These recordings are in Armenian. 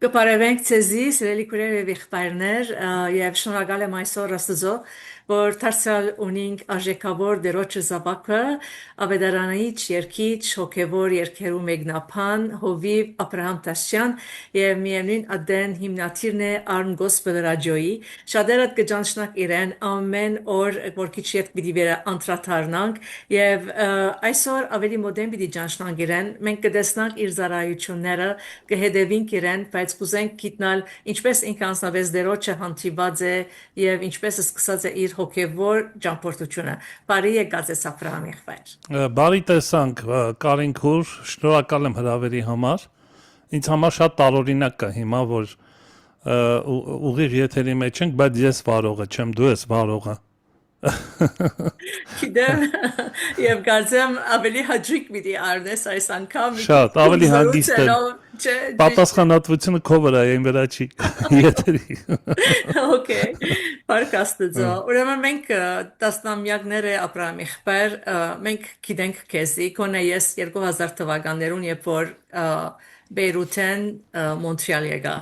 Կպարևենք ցեզի, սիրելի քուրեր եւ եղբայրներ, եւ շնորհակալ եմ այսօր Աստծո, որ դարձյալ ունենք արժեքավոր դերոջը զավակը, ավետարանիչ, երկիչ, հոգևոր երկերու մեկնաբան, Հովիվ Աբրահամ Տաշյան եւ միևնույն ադեն հիմնադիրն է Arm Gospel Radio-ի։ Շատերը կճանչնակ իրեն ամեն օր, որ քիչ ետ պիտի վեր անդրադառնանք եւ այսօր ավելի մոդեն պիտի ճանչնանք իրեն։ Մենք կտեսնանք իր զարայությունները, կհետևենք իրեն, բայց կուզենք գիտնալ ինչպես ինքը անձնապես դերոջը հանդիպած է եւ ինչպես սկսած է իր հոգեվոր ճամփորդությունը։ Բարի եկած ես Աբրահամ եղբայր։ Բարի տեսանք Կարին քուր, շնորհակալ եմ հրավերի համար։ Ինձ համար շատ տարօրինակ կա հիմա, որ ուղիղ եթերի մեջ ենք, բայց ես վարողը չեմ, դու ես վարողը։ Գիտեմ եւ կարծեմ ավելի հաճույք պիտի առնես այս անգամ Շատ ավելի հանգիստ եմ։ Պատասխանատվությունը քո վրա է, իմ վրա չի եթերի։ Okay, Բարք Աստծո։ Ուրեմն մենք տասնամյակներ է Աբրահամ եղբայր, մենք գիտենք քեզի, կոնե ես 2000 թվականներուն, երբ որ Բեյրութեն Մոնտրեալ եկա։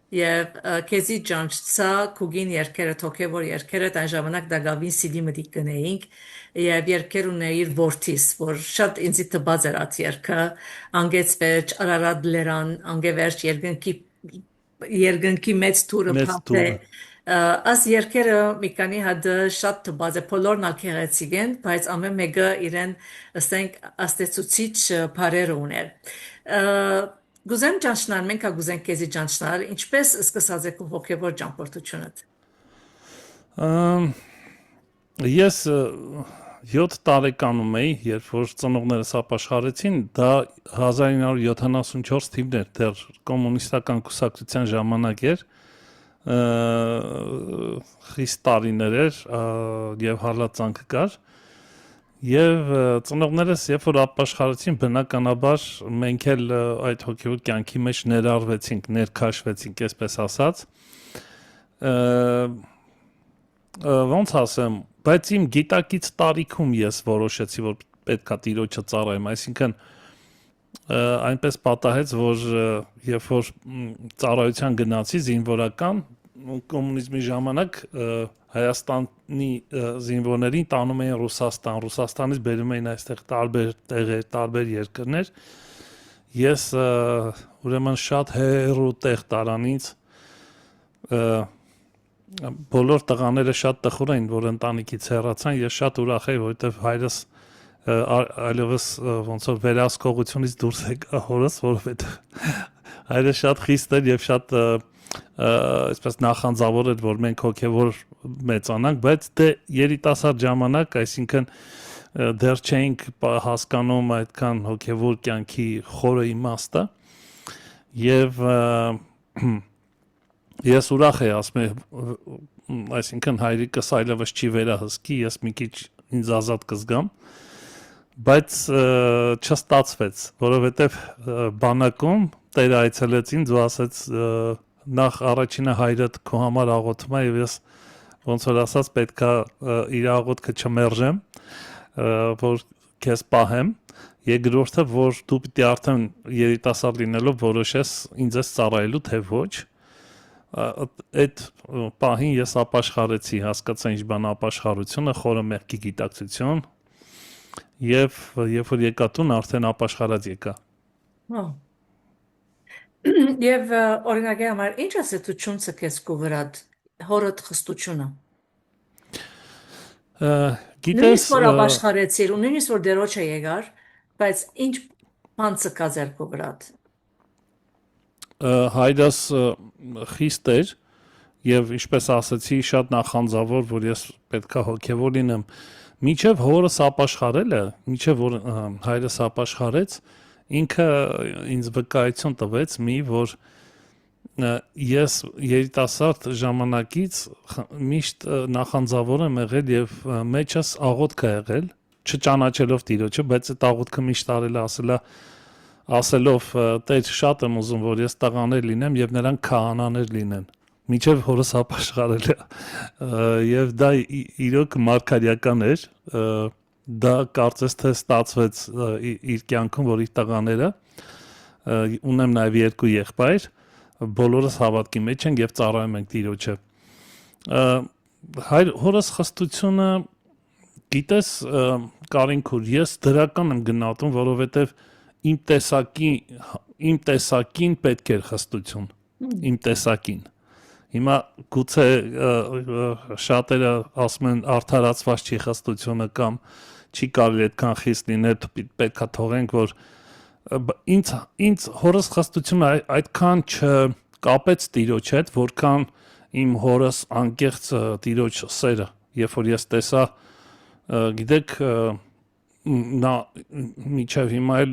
Եվ քեզի ջանչցա քուգին երկերը թոքեվոր երկերը այն ժամանակ դագավին CD մտիկ գնեինք եւ երկեր ունեիր ворթիս որ շատ ինձ տբած էր այդ երկը անգեց վերջ Արարատ լերան անգևերջ երկնքի մեծ թուրը փապե աս երկերը մի քանի հատ շատ տբած է բոլորն ալքերեցիկ են բայց ամեն մեկը իրեն ասենք աստեցուցիչ բարեր ուներ Գուզեմ ճանչնալ, մենք գուզենք քեզի ճանչնալ, ինչպես սկսած եք հոգևոր ճամփորդությունդ։ Ես 7 տարեկանում էի, երբ որ ծնողներս ապաշխարեցին, դա 1974 թիվն էր, դեռ կոմունիստական կուսակցության ժամանակ էր, խիստ տարիներ էր եւ հալածանք կար։ Եվ ծնողներս երբ որ ապաշխարեցին բնականաբար մենք էլ այդ հոգևոր կյանքի մեջ ներառվեցինք, ներքաշվեցինք, այսպես ասած ոնց ասեմ, բայց իմ գիտակից տարիքում ես որոշեցի, որ պետքա Տիրոջը ծառայեմ, այսինքն այնպես պատահեց, որ երբ որ ծառայության գնացի զինվորական կոմունիզմի ժամանակ Հայաստանի զինվորներին տանում էին Ռուսաստան, Ռուսաստանից բերում էին այստեղ տարբեր տեղեր, տարբեր երկրներ։ Ես ուրեմն շատ հեռու տեղ տարանից բոլոր տղաները շատ տխուր էին, որ ընտանիքից հեռացան, ես շատ ուրախ էի, որովհետև հայրս այլևս ոնց որ վերահսկողությունից դուրս եկա հորս, որովհետև հայրս շատ խիստ էր եւ շատ այսպես նախանձավոր էր, որ մենք հոգևոր մեծանանք, բայց դե երիտասարդ ժամանակ, այսինքն դեռ չէինք հասկանում այդքան հոգևոր կյանքի խորը իմաստը եւ ես ուրախ եի, ասում եմ, այսինքն հայրիկս այլևս չի վերահսկի, ես մի քիչ ինձ ազատ կզգամ, բայց չստացվեց, որովհետեւ բանակում Տերը այցելեց ինձ ու ասեց նախ առաջինը հայրդ քո համար աղոթում է եւ ես ոնց որ ասած պետքա իր աղոթքը չմերժեմ որ քեզ պահեմ երկրորդը որ դու պիտի արդեն երիտասարդ լինելով որոշես ինձ ես ծառայելու թե ոչ այդ պահին ես ապաշխարեցի հասկացա ինչ բան ապաշխարությունը խորը մեղքի գիտակցություն եւ երբ որ եկա տուն արդեն ապաշխարած եկա Եվ օրինակի համար ինչ ասեցություն ցկես քո վրա հորդ խստությունը գիտես նույնիսկ որ ապաշխարեցիր ու նույնիսկ որ դերոջը եկար բայց ինչ բան ցկած էր քո վրա հայրս խիստ էր եւ ինչպես ասացի շատ նախանձավոր որ ես պետքա հոգեվոր լինեմ մինչեւ հորս ապաշխարելը մինչեւ որ հայրս ապաշխարեց ինքը ինձ վկայություն տվեց մի որ ես երիտասարդ ժամանակից միշտ նախանձավոր եմ եղել եւ մեջս աղոթք է եղել չճանաչելով Տիրոջը բայց այդ աղոթքը միշտ արել ասելով Տեր շատ եմ ուզում որ ես տղաներ լինեմ եւ նրանք քահանաներ լինեն մինչեւ հորս ապաշխարել եւ դա իրոք մարգարեական էր դա կարծես թե ստացվեց իր կյանքում որ իր տղաները ունեմ նաև երկու եղբայր բոլորս հավատքի մեջ ենք եւ ծառայում ենք Տիրոջը։ Հայր հորս խստությունը գիտես Կարինքուր, ես դրական եմ գնահատում, որովհետեւ իմ տեսակին պետք էր խստություն, իմ տեսակին։ Հիմա գուցե շատերը ասում են արդարացված չի խստությունը կամ չի կարելի այդքան խիստ լինել, պետքա թողենք, որ ինձ հորս խստությունը այդքան չկապեց Տիրոջ հետ, որքան իմ հորս անկեղծ Տիրոջ սերը, երբ որ ես տեսա, գիտեք, նա միջև հիմա էլ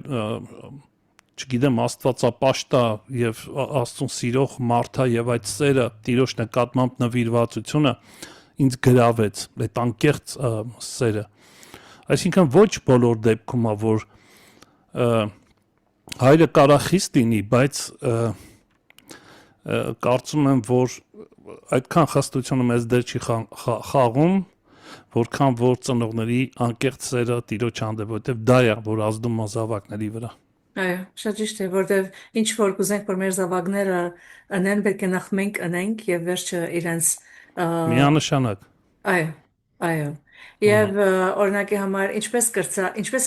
չգիտեմ Աստվածապաշտա եւ Աստծուն սիրող մարդա եւ այդ սերը Տիրոջ նկատմամբ նվիրվածությունը ինձ գրավեց այդ անկեղծ սերը, այսինքն ոչ բոլոր դեպքում է որ հայրը կարա խիստ լինի, բայց կարծում եմ որ այդքան խստությունը մեզ դեր չի խաղում, որքան որ ծնողների անկեղծ սերը Տիրոջ հանդեպ, որտեվ դա է որ ազդում է զավակների վրա։ Այո, շատ ճիշտ է, որտեվ ինչ որ կուզենք, որ մեր զավակները անեն, պետք է նախ մենք անենք եւ վերջը իրենց Միանշանակ։ այո, այո։ Եվ օրինակի համար ինչպես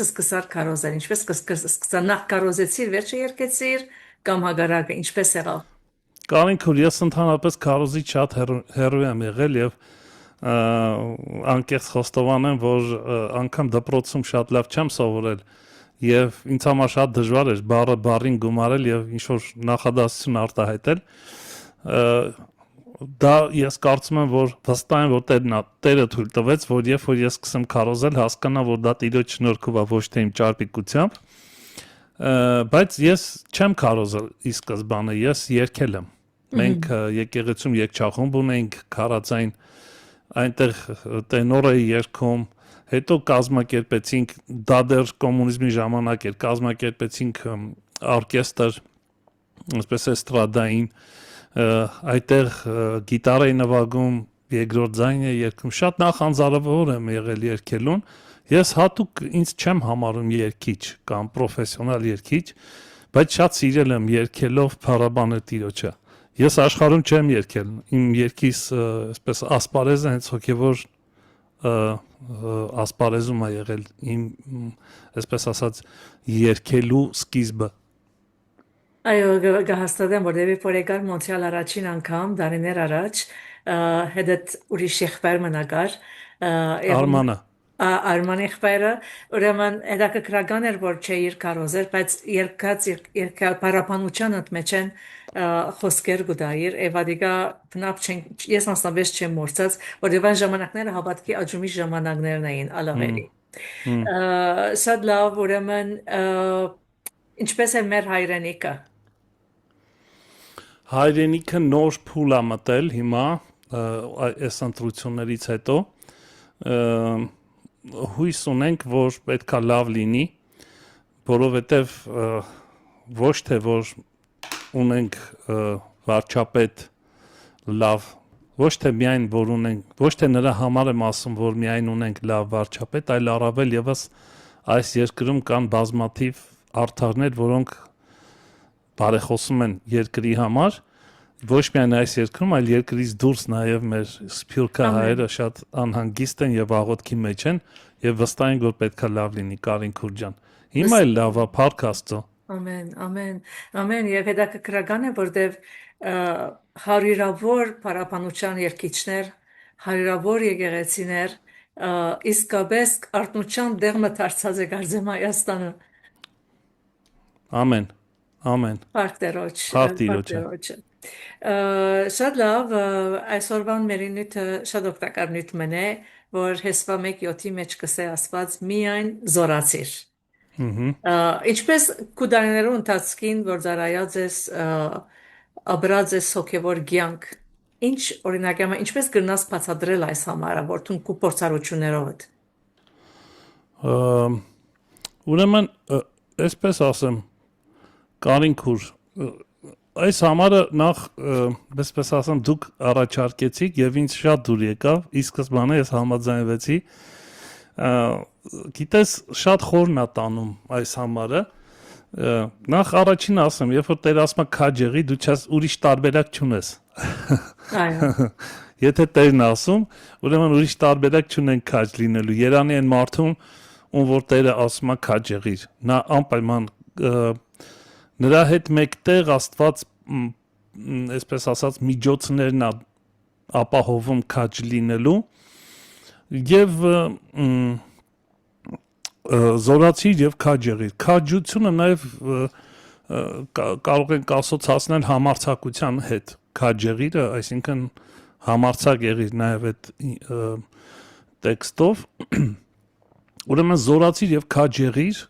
սկսար քարոզել, ինչպես սկսա նախ քարոզեցիր, վերջը երկեցիր կամ հագարակը, ինչպես եղավ։ Կարինքուր, ես ընդհանրապես քարոզի շատ հեռու եմ եղել եւ անկեղծ խոստովանեմ, որ անգամ դպրոցում շատ լավ չեմ սովորել եւ ինձ համար շատ դժվար էր բառին գումարել եւ ինչ որ նախադասություն արտահայտել։ Դա ես կարծում եմ, որ վստահ եմ, որ Տերը թույլ տվեց, որ երբ որ ես սկսեմ քարոզել, հասկանա, որ դա Տիրոջ շնորհքով է, ոչ թե իմ ճարպիկությամբ։ Բայց ես չեմ քարոզել ի սկզբանե, ես երգել եմ։ Մենք եկեղեցում երգչախումբ ունենք, քարածային այնտեղ տենոր էի երգում, հետո կազմակերպեցինք, դա դեռ կոմունիզմի ժամանակ էր, կազմակերպեցինք օրկեստր, այսպես էստրադային, այդտեղ գիտար էի նվագում, երկրորդ ձայն էի երգում, շատ նախանձարավոր եմ եղել երգելուն, ես հատուկ ինձ չեմ համարում երգիչ կամ պրոֆեսիոնալ երգիչ, բայց շատ սիրել եմ երգելով փառաբանել Տիրոջը։ Ես աշխարհում չեմ երգել, իմ երգիս այսպես ասպարեզը հենց հոգևոր ասպարեզում է եղել իմ այսպես ասած երգելու սկիզբը։ Այո, կհաստատեմ, որտեղ որ եկար Մոնտրեալ առաջին անգամ, դարիներ առաջ, հետ ուրիշ եղբայր մնակար, Արմանը։ Արման եղբայրը, ուրեմն հետաքրքրական էր, որ չէիր կարոզեր, բայց երկած պարապանության մեջ են խոսքեր գուտայիր, Էվադիկա բնավ չեն, ես մասնապես չեմ մորցած, որտեղ այն ժամանակները հավատքի աճումի ժամանակներն էին ալավերի։ Շատ լավ, ուրեմն ինչպես է մեր հայրենիքը։ Հայրենիքը նոր փուլ է մտել հիմա այս ընտրություններից հետո հույս ունենք, որ պետքա լավ լինի, որովհետև ոչ թե որ ունենք վարչապետ լավ, ոչ թե միայն որ ունենք, ոչ թե նրա համար եմ ասում, որ միայն ունենք լավ վարչապետ, այլ առավել եւս այս երկրում կան բազմաթիվ արդարներ, որոնք բարեխոսում են երկրի համար, ոչ միայն այս երկրում, այլ երկրից դուրս նաև մեր սփյուռքահայերը հայերը շատ անհանգիստ են եւ աղոթքի մեջ են եւ վստահ են, որ պետքա լավ լինի Կարինքուր ջան։ Հիմա էլ լավ է, փառք Աստծո։ Ամեն, ամեն, ամեն եւ հետաքրքրական է, որտեվ հարյուրավոր պարապանության երկիչներ, հարյուրավոր եկեղեցիներ իսկապես արտնության դեղը դարձած է կարծեմ Հայաստանը։ Ամեն, ամեն։ Փառք Տերոջ, Փառք Տիրոջը։ Շատ լավ, այսօրվան մեր նյութը շատ օգտակար նյութ մնե, որ հեսվա 1:7-ի մեջ կսե ասված միայն զորացիր։ Ինչպես կուդաներու ընթացքին, որ զարայած ես աբրած ես հոգևոր կյանք, ինչ օրինակյամ, ինչպես կրնաս բացատրել այս համարը, որ դու քու փորձառություններով ես։ Ուրեմն, այսպես ասեմ, Կարինքուր, այս համարը նախ, այսպես ասեմ, դուք առաջարկեցիք եւ ինձ շատ դուր եկավ, ի սկզբանե ես համաձայնվեցի, գիտես շատ խորն է տանում այս համարը, Նախ առաջին ասեմ, երբ որ Տեր ասում է քաջ եղի, դու չես ուրիշ տարբերակ չունես։ Այո, Եթե Տերն ասում, ուրեմն ուրիշ տարբերակ չունեն քաջ լինելու։ Երանի այն մարդուն, ում որ Տերը ասում է քաջ եղիր։ Նա անպայման նրա հետ մեկտեղ Աստված այսպես ասած միջոցներն է ապահովում քաջ լինելու եւ զորացիր եւ քաջ եղիր։ Քաջությունը նաեւ կարող ենք ասոցացնել համարձակության հետ։ Քաջ եղիրը, այսինքն համարձակ եղիր նաև այդ տեքստով, ուրեմն զորացիր եւ քաջ եղիր,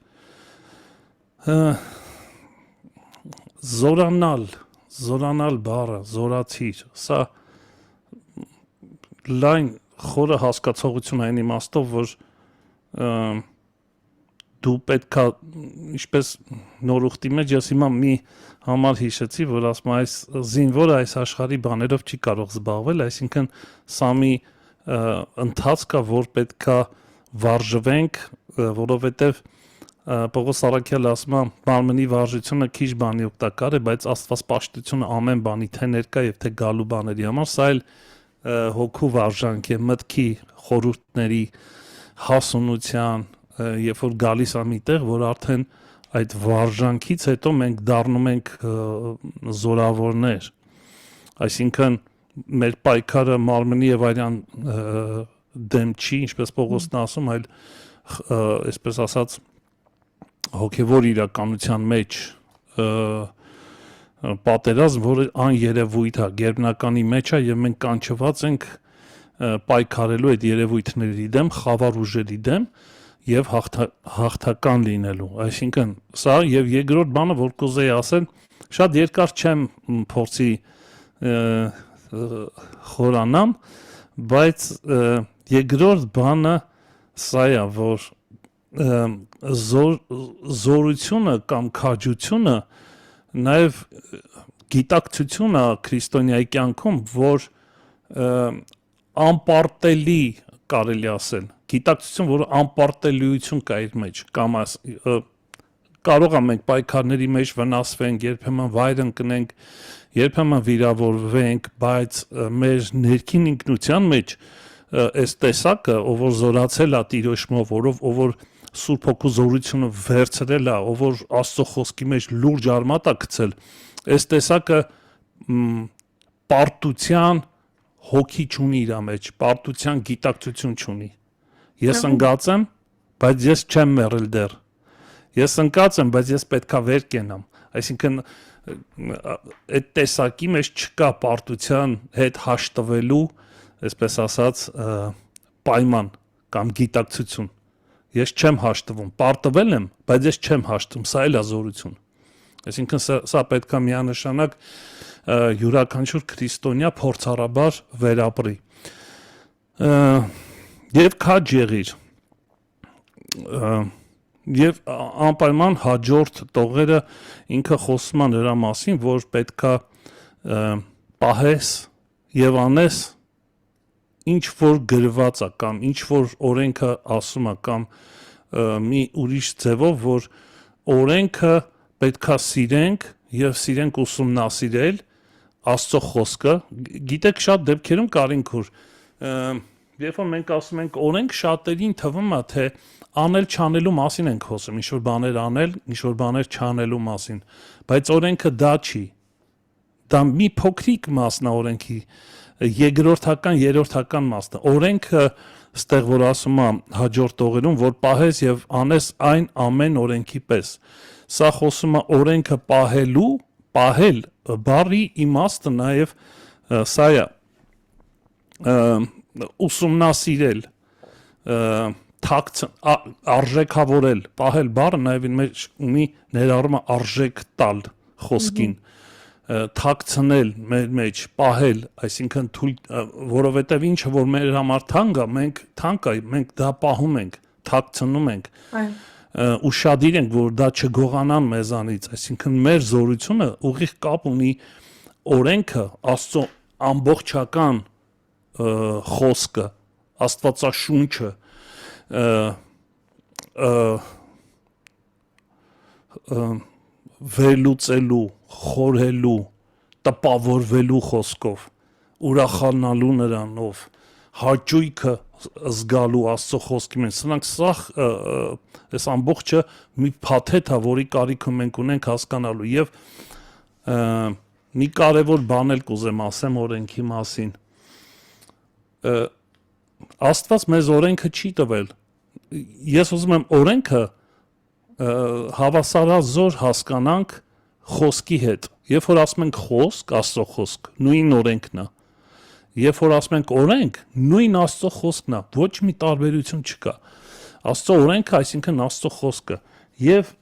զորանալ բառը, զորացիր, սա լայն խորը հասկացողություն այն իմաստով, որ դու պետքա, ինչպես նոր ուխտի մեջ ես հիմա մի համար հիշեցի, որ ասում այս զինվորը այս աշխարհի բաներով չի կարող զբաղվել, այսինքն սա մի ընթացք է, որ պետքա վարժվենք, որովհետև Պողոս Առաքյալը ասում է մարմնի վարժությունը քիչ բանի օգտակար է, բայց Աստվածպաշտությունը ամեն բանի թե ներկա եւ թե գալու բաների համար, սա էլ հոգու վարժանք է, մտքի խորհուրդների հասունության, երբ որ գալիս է մի տեղ, որ արդեն այդ վարժանքից հետո մենք դառնում ենք զորավորներ, այսինքն մեր պայքարը մարմնի եւ այլն դեմ չի, ինչպես Պողոսն ասում, այլ այսպես ասած հոգեվոր իրականության մեջ պատերազմ, որը աներևույթ է, գերբնականի մեջ է եւ մենք կանչված ենք պայքարելու այդ երևույթների դեմ, խավար ուժերի դեմ եւ հաղթական լինելու, այսինքն սա եւ երկրորդ բանը, որ կուզեի ասել, շատ երկար չեմ փորձի խորանամ, բայց երկրորդ բանը սա է, որ զորությունը կամ քաջությունը նաեւ գիտակցությունը քրիստոնյայի կյանքում, որ անպարտելի կարելի ասել, գիտակցություն, որ անպարտելիություն կա իր մեջ, կամ կարող է մենք պայքարների մեջ վնասվենք, երբեմն վայր ընկնենք, երբեմն վիրավորվենք, բայց մեր ներքին ինքնության մեջ այս տեսակը, ով որ զորացել է Տիրոջմով, ով որ Սուրբ Հոգու զորությունը վերցրել է, ով որ Աստծո խոսքի մեջ լուրջ արմատ է գցել, այս տեսակը պարտության հոգի չունի իր մեջ, պարտության գիտակցություն չունի։ Ես ընկած եմ, բայց ես չեմ մեռել դեռ։ Ես ընկած եմ, բայց ես պետքա վեր կենամ։ Այսինքն այդ տեսակի մեջ չկա պարտության հետ հաշտվելու, այսպես ասած, պայման կամ գիտակցություն։ Ես չեմ հաշտվում, պարտվել եմ, բայց ես չեմ հաշտվում, սա էլ է զորություն։ Այսինքն սա պետքա միանշանակ յուրաքանչյուր քրիստոնյա փորձառաբար վերապրի։ Եվ քաջ եղիր։ Եվ անպայման հաջորդ տողերը ինքը խոսում է նրա մասին, որ պետքա պահես եւ անես ինչ որ գրված է կամ ինչ որ օրենքը ասում է կամ մի ուրիշ ձևով, որ օրենքը պետքա սիրենք եւ սիրենք ուսումնասիրել Աստծո խոսքը, գիտեք շատ դեպքերում կարինք որ երբ որ մենք ասում ենք օրենք, շատերին թվում է թե անել չանելու մասին ենք խոսում, ինչ որ բաներ անել, ինչ որ բաներ չանելու մասին, բայց օրենքը դա չի, դա մի փոքրիկ մասն է օրենքի, երկրորդական, երրորդական մասն է, օրենքը ստեղ որ ասում է հաջորդ տողերում, որ պահես եւ անես այն ամեն օրենքի պես, սա խոսում է օրենքը պահելու, պահել բառի իմաստը նաև սա է ուսումնասիրել, արժեքավորել, պահել բառը նաև իր մեջ ունի ներառում արժեք տալ խոսքին, թաքցնել մեր մեջ, պահել, այսինքն որովհետև ինչը որ մեր համար թանկ է, մենք դա պահում ենք, թաքցնում ենք, ուշադիր ենք, որ դա չգողանան մեզանից, այսինքն մեր զորությունը ուղիղ կապ ունի օրենքը, Աստծո ամբողջական խոսքը, Աստվածաշունչը, վերլուծելու, խորհելու, տպավորվելու խոսքով, ուրախանալու նրանով, հաճույքը զգալու Աստծո խոսքի մեջ։ Սրանք սաղ այս ամբողջը մի փաթեթ է, որի կարիքը մենք ունենք հասկանալու եւ մի կարևոր բան էլ կուզեմ ասեմ օրենքի մասին։ Աստված մեզ օրենքը չի տվել։ Ես ուզում եմ օրենքը հավասարազոր հասկանանք խոսքի հետ։ Երբ որ ասում ենք խոսք, Աստծո խոսք, նույն օրենքն է։ Երբ որ ասում ենք օրենք, նույն Աստծո խոսքն է, ոչ մի տարբերություն չկա։ Աստծո օրենքը, այսինքն Աստծո խոսքը, եւ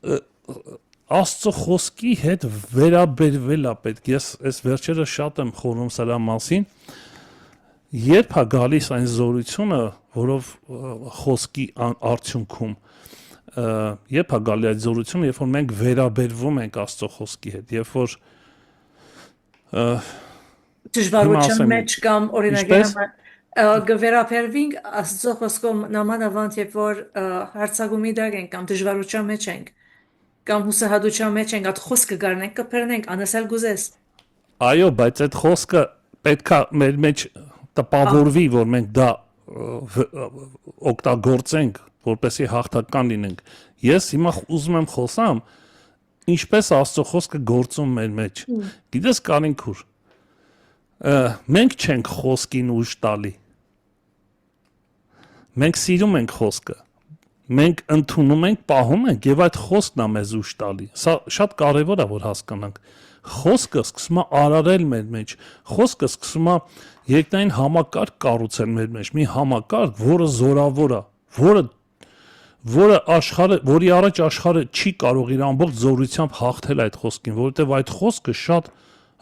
Աստծո խոսքի հետ վերաբերվել է պետք։ Ես այս վերջերս շատ եմ խորհում սրա մասին։ Երբ է գալիս այն զորությունը, որով խոսքի արդյունքում երբ է գալի այդ զորությունը, երբ որ մենք վերաբերվում ենք Աստծո խոսքի հետ, երբ որ դժվարության մեջ կամ օրինակ գվերապերվինք Աստծո խոսքով նամանավանդ երբ որ հարցակումի դակ ենք կամ դժվարության մեջ ենք կամ հուսահատության մեջ ենք, այդ խոսքը գարնենք կփռնենք, անասել գուզես։ Այո, բայց այդ խոսքը պետքա մեր մեջ տպավորվի, որ մենք դա օգտագործենք, որպեսզի հաղթական լինենք։ Ես հիմա ուզում եմ խոսամ, ինչպես Աստծո խոսքը գործում մեր մեջ։ Գիտես Կարինքուր, մենք չենք խոսքին ուժ տալի։ Մենք սիրում ենք խոսքը։ Մենք ընդունում ենք, պահում ենք եւ այդ խոսքն է մեզ ուժ տալի։ Սա շատ կարեւոր է որ հասկանանք։ Խոսքը սկսում է արարել մեր մեջ։ Խոսքը սկսում է երկնային համակարգ կառուցել մեր մեջ, մի համակարգ, որը զորավոր է, որը աշխարհը, որի առաջ աշխարհը չի կարող իր ամբողջ զորությամբ հաղթել այդ խոսքին, որովհետեւ այդ խոսքը շատ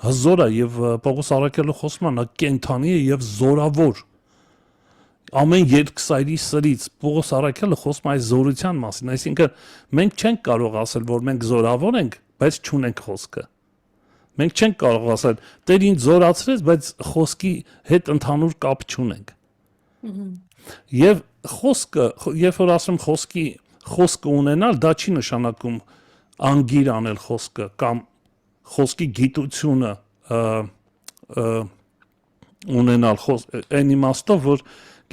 հզոր է եւ Պողոս Առաքյալը խոսում է նա կենթանի է եւ զորավոր։ Ամեն երկսայրի սրից Պողոս Առաքյալը խոսում է այս զորության մասին, այսինքն մենք չենք կարող ասել, որ մենք զորավոր ենք, բայց չունենք խոսքը։ Մենք չենք կարող ասել, Տեր ինձ զորացրեց, բայց խոսքի հետ ընդհանուր կապ չունենք։ Եվ խոսքը, երբ որ ասում խոսքը ունենալ, դա չի նշանակում անգիր անել խոսքը կամ խոսքի գիտությունը ունենալ այն իմաստով, որ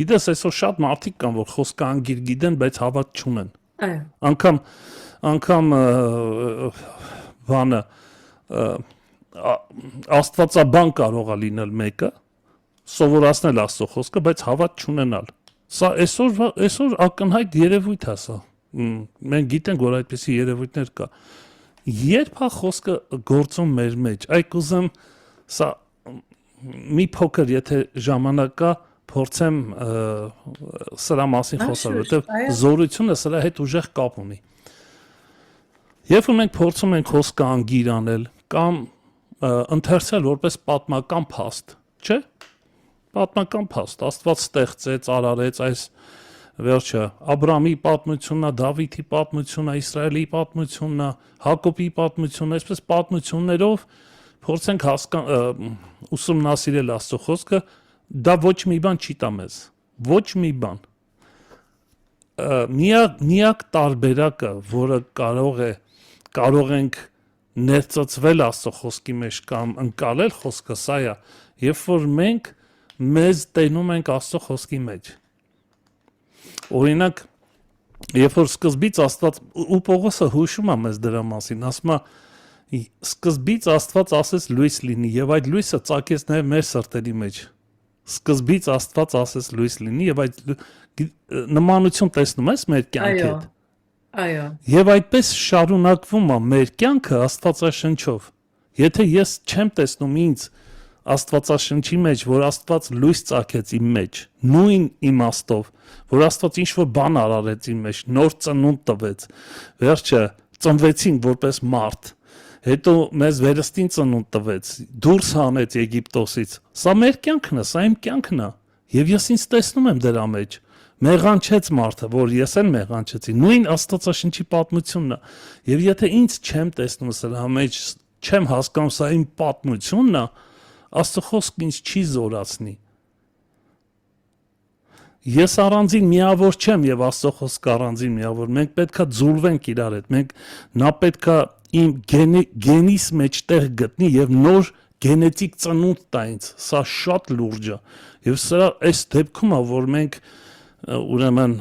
գիտես այսօր շատ մարդիկ կան, որ խոսքը անգիր գիտեն, բայց հավատ չունեն։ Անգամ բանը աստվածաբան կարող է լինել մեկը, սովորացնել Աստծո խոսքը, բայց հավատ չունենալ։ Սա այսօր ակնհայտ երևույթ է սա։ Մենք գիտենք, որ այդպիսի երևույթներ կա։ Երբ է խոսքը գործում մեր մեջ, այ կուզեմ սա մի փոքր, եթե ժամանակ կա, փորձեմ սրա մասին խոսալ, որովհետև զորությունը սրա հետ ուժեղ կապ ունի։ Երբ որ մենք փորձում ենք խոսքը անգիր անել կամ ընթերցել որպես պատմական փաստ, չէ՞։ Պատմական փաստ, Աստված ստեղծեց, արարեց այս վերջը Աբրամի պատմությունն է, Դավիթի պատմությունն է, Իսրայելի պատմությունն է, Հակոբի պատմությունն է, այսպես պատմություններով փորձենք ուսումնասիրել Աստծո խոսքը, դա ոչ մի բան չի տա մեզ, ոչ մի բան։ Միակ տարբերակը, որը կարող ենք ներծծվել Աստծո խոսքի մեջ կամ ընկալել խոսքը, սա է, երբ որ մենք մեզ տենում ենք Աստծո խոսքի մեջ։ Օրինակ, երբ որ սկզբից Աստված ու Պողոսը հուշում է մեզ դրա մասին, ասում է սկզբից Աստված ասեց լույս լինի եւ այդ լույսը ծագեց նաեւ մեր սրտերի մեջ։ Սկզբից Աստված ասեց լույս լինի եւ այդ նմանություն տեսնում ես մեր կյանքի հետ։ Այո։ Եվ այդպես շարունակվում է մեր կյանքը Աստվածաշնչով։ Եթե ես չեմ տեսնում ինձ Աստվածաշնչի մեջ, որ Աստված լույս ծագեց իմ մեջ, նույն իմաստով, որ Աստված ինչ-որ բան արարեց իմ մեջ, նոր ծնունդ տվեց, վերջը ծնվեցինք որպես մարդ, հետո մեզ վերստին ծնունդ տվեց, դուրս հանեց Եգիպտոսից։ Սա մեր կյանքն է, սա իմ կյանքն է, եւ ես ինձ տեսնում եմ դրա մեջ։ Մեղանչեց մարդը, որ ես էլ մեղանչեցի, նույն Աստվածաշնչի պատմությունն է։ Եվ եթե ինձ չեմ տեսնում սրա մեջ, չեմ հասկանում սա իմ պատմությունն է, Աստծո խոսքը ինձ չի զորացնի։ Ես առանձին միավոր չեմ եւ Աստծո խոսքը առանձին միավոր։ Մենք պետքա ձուլվենք իրար հետ։ Նա պետքա իմ գենիս մեջ տեղ գտնի եւ նոր գենետիկ ծնունդ տա ինձ։ Սա շատ լուրջ է։ Եվ սա այս դեպքում է, որ մենք ուրեմն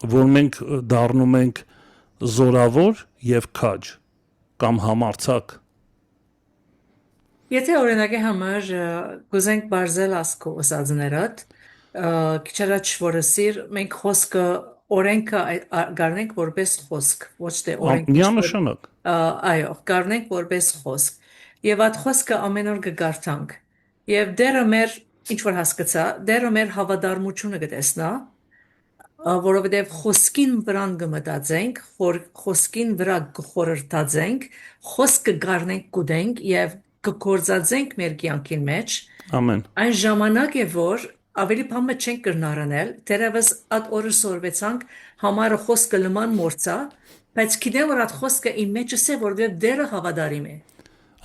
որ մենք դառնում ենք զորավոր եւ քաջ կամ համարցակ։ Եթե օրինակի համար կուզենք բարձել ասկո ըսածներըդ, քիչ առաջ որը սիր, մենք խոսքը օրենքը գարնենք որպես խոսք, ոչ թե օրենք ինչ-որ Միանշանակ։ այո, գարնենք որպես խոսք։ Եվ այդ խոսքը ամեն օր կգարթանք։ Եվ դերը մեր ինչ որ հասկացա, դերը մեր հավատարմությունը կտեսնա, որովհետև խոսքին վրան կմտածենք, խոսքին վրա կխորհրդածենք, խոսքը գարնենք կուտենք եւ կկործածենք մեր կյանքին մեջ, Ամեն։ այն ժամանակ է որ ավելի բամը չենք կրնարանել, դերևս այդ օրը սորվեցանք համարը խոսքը լման մորցա, բայց գիտեմ որ այդ խոսքը իմ մեջս է, որովհետև դերը հավատարիմ է։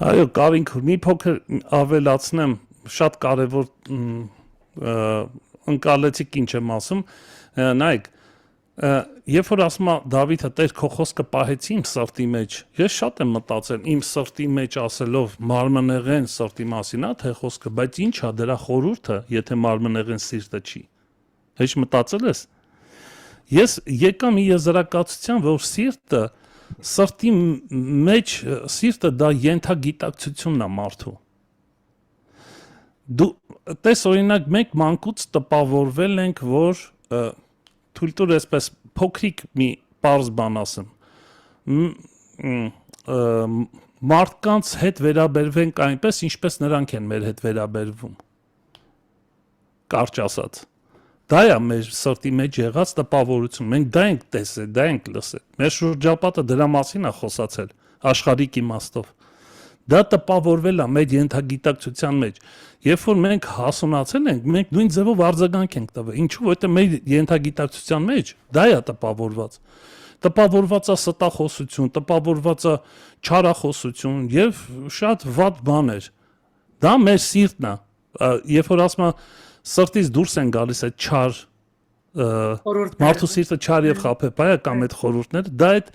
Այո, Կարինք, մի փոքր ավելացնեմ, շատ կարևոր ընկալեցիք ինչ եմ ասում։ Նայեք, երբ որ ասում է Դավիթը Տեր քո խոսքը պահեցի իմ սրտի մեջ, ես շատ եմ մտածել իմ սրտի մեջ ասելով մարմնեղեն սրտի մասին, թե խոսքը, բայց ի՞նչ է դրա խորհուրդը, եթե մարմնեղեն սիրտը չի։ Հեչ մտածել ես։ Ես եկա մի եզրակացության, որ սրտի մեջ սիրտը դա ենթագիտակցությունն է մարդու։ Դու տես օրինակ մենք մանկուց տպավորվել ենք, որ թույլ տուր այսպես փոքրիկ մի պարզ բան ասեմ։ Մարդկանց հետ վերաբերվենք այնպես, ինչպես նրանք են մեր հետ վերաբերվում։ Կարճ ասած։ Դա է մեր սրտի մեջ եղած տպավորություն։ Մենք դա ենք տեսել, դա ենք լսել։ Մեր շրջապատը դրա մասին է խոսացել աշխարհիկ իմաստով։ Դա տպավորվել է մեր ենթագիտակցության մեջ։ Երբ որ մենք հասունացել ենք, մենք նույն ձևով արձագանք ենք տվել։ Ինչու՞, որտեղ մեր ենթագիտակցության մեջ դա է տպավորված։ Տպավորված է ստախոսություն, տպավորված է չարախոսություն եւ շատ վատ բաներ։ Դա մեր սիրտն է։ Երբ որ ասում եմ սրտից դուրս են գալիս այդ չար մարդու սիրտը չար եւ խաբեբայ է կամ այդ խորհուրդները, դա այդ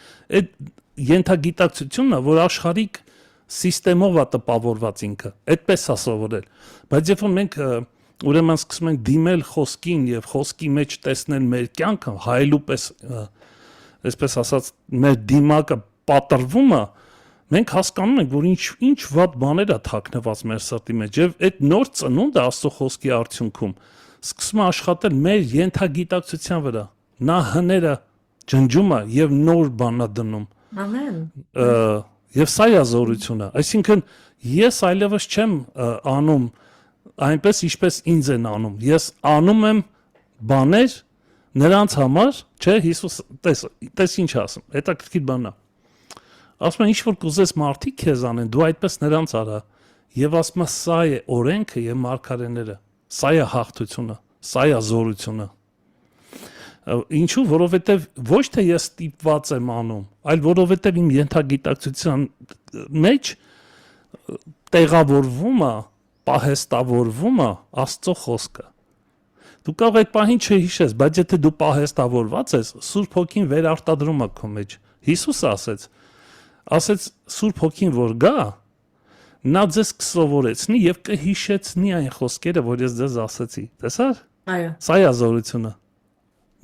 ենթագիտակցությունն է, որ աշխարհիկ սիստեմով է տպավորված ինքը, այդպես է սովորել։ Բայց երբ որ մենք ուրեմն սկսում ենք դիմել խոսքին եւ խոսքի մեջ տեսնել մեր կյանքը, հայելու պես, այսպես ասած, մեր դիմակը պատրվում է, մենք հասկանում ենք, որ ինչ վատ բաներ է թաքնված մեր սրտի մեջ եւ այդ նոր ծնունդը Աստծո խոսքի արդյունքում սկսում է աշխատել մեր ենթագիտակցության վրա։ Նա հները ջնջում է եւ նոր բան է դնում։ Ամեն։ Եվ սա է զորությունը, այսինքն ես այլևս չեմ անում այնպես ինչպես ինձ են անում, ես անում եմ բաներ նրանց համար, չէ, Հիսուս տես ինչ ասում, հետաքրքիր բան է։ Ասում են ինչ որ կուզես մարդիկ քեզ անեն, դու այդպես նրանց արա, եւ ասում է սա է օրենքը եւ մարգարեները, սա է հաղթությունը, սա է զորությունը։ Ինչու, որովհետև ոչ թե ես ստիպված եմ անում, այլ որովհետև իմ ենթագիտակցության մեջ տեղավորվում է, պահեստավորվում է Աստծո խոսքը։ Դու կարող այդ պահին չհիշես, բայց եթե դու պահեստավորված ես, Սուրբ Հոգին վերարտադրում է քո մեջ։ Հիսուսը ասեց Սուրբ Հոգին որ գա, նա ձեզ կսովորեցնի եւ կհիշեցնի այն խոսքերը, որ ես ձեզ ասեցի։ Տեսա՞ր։ Այո։ Սա է զորությունը։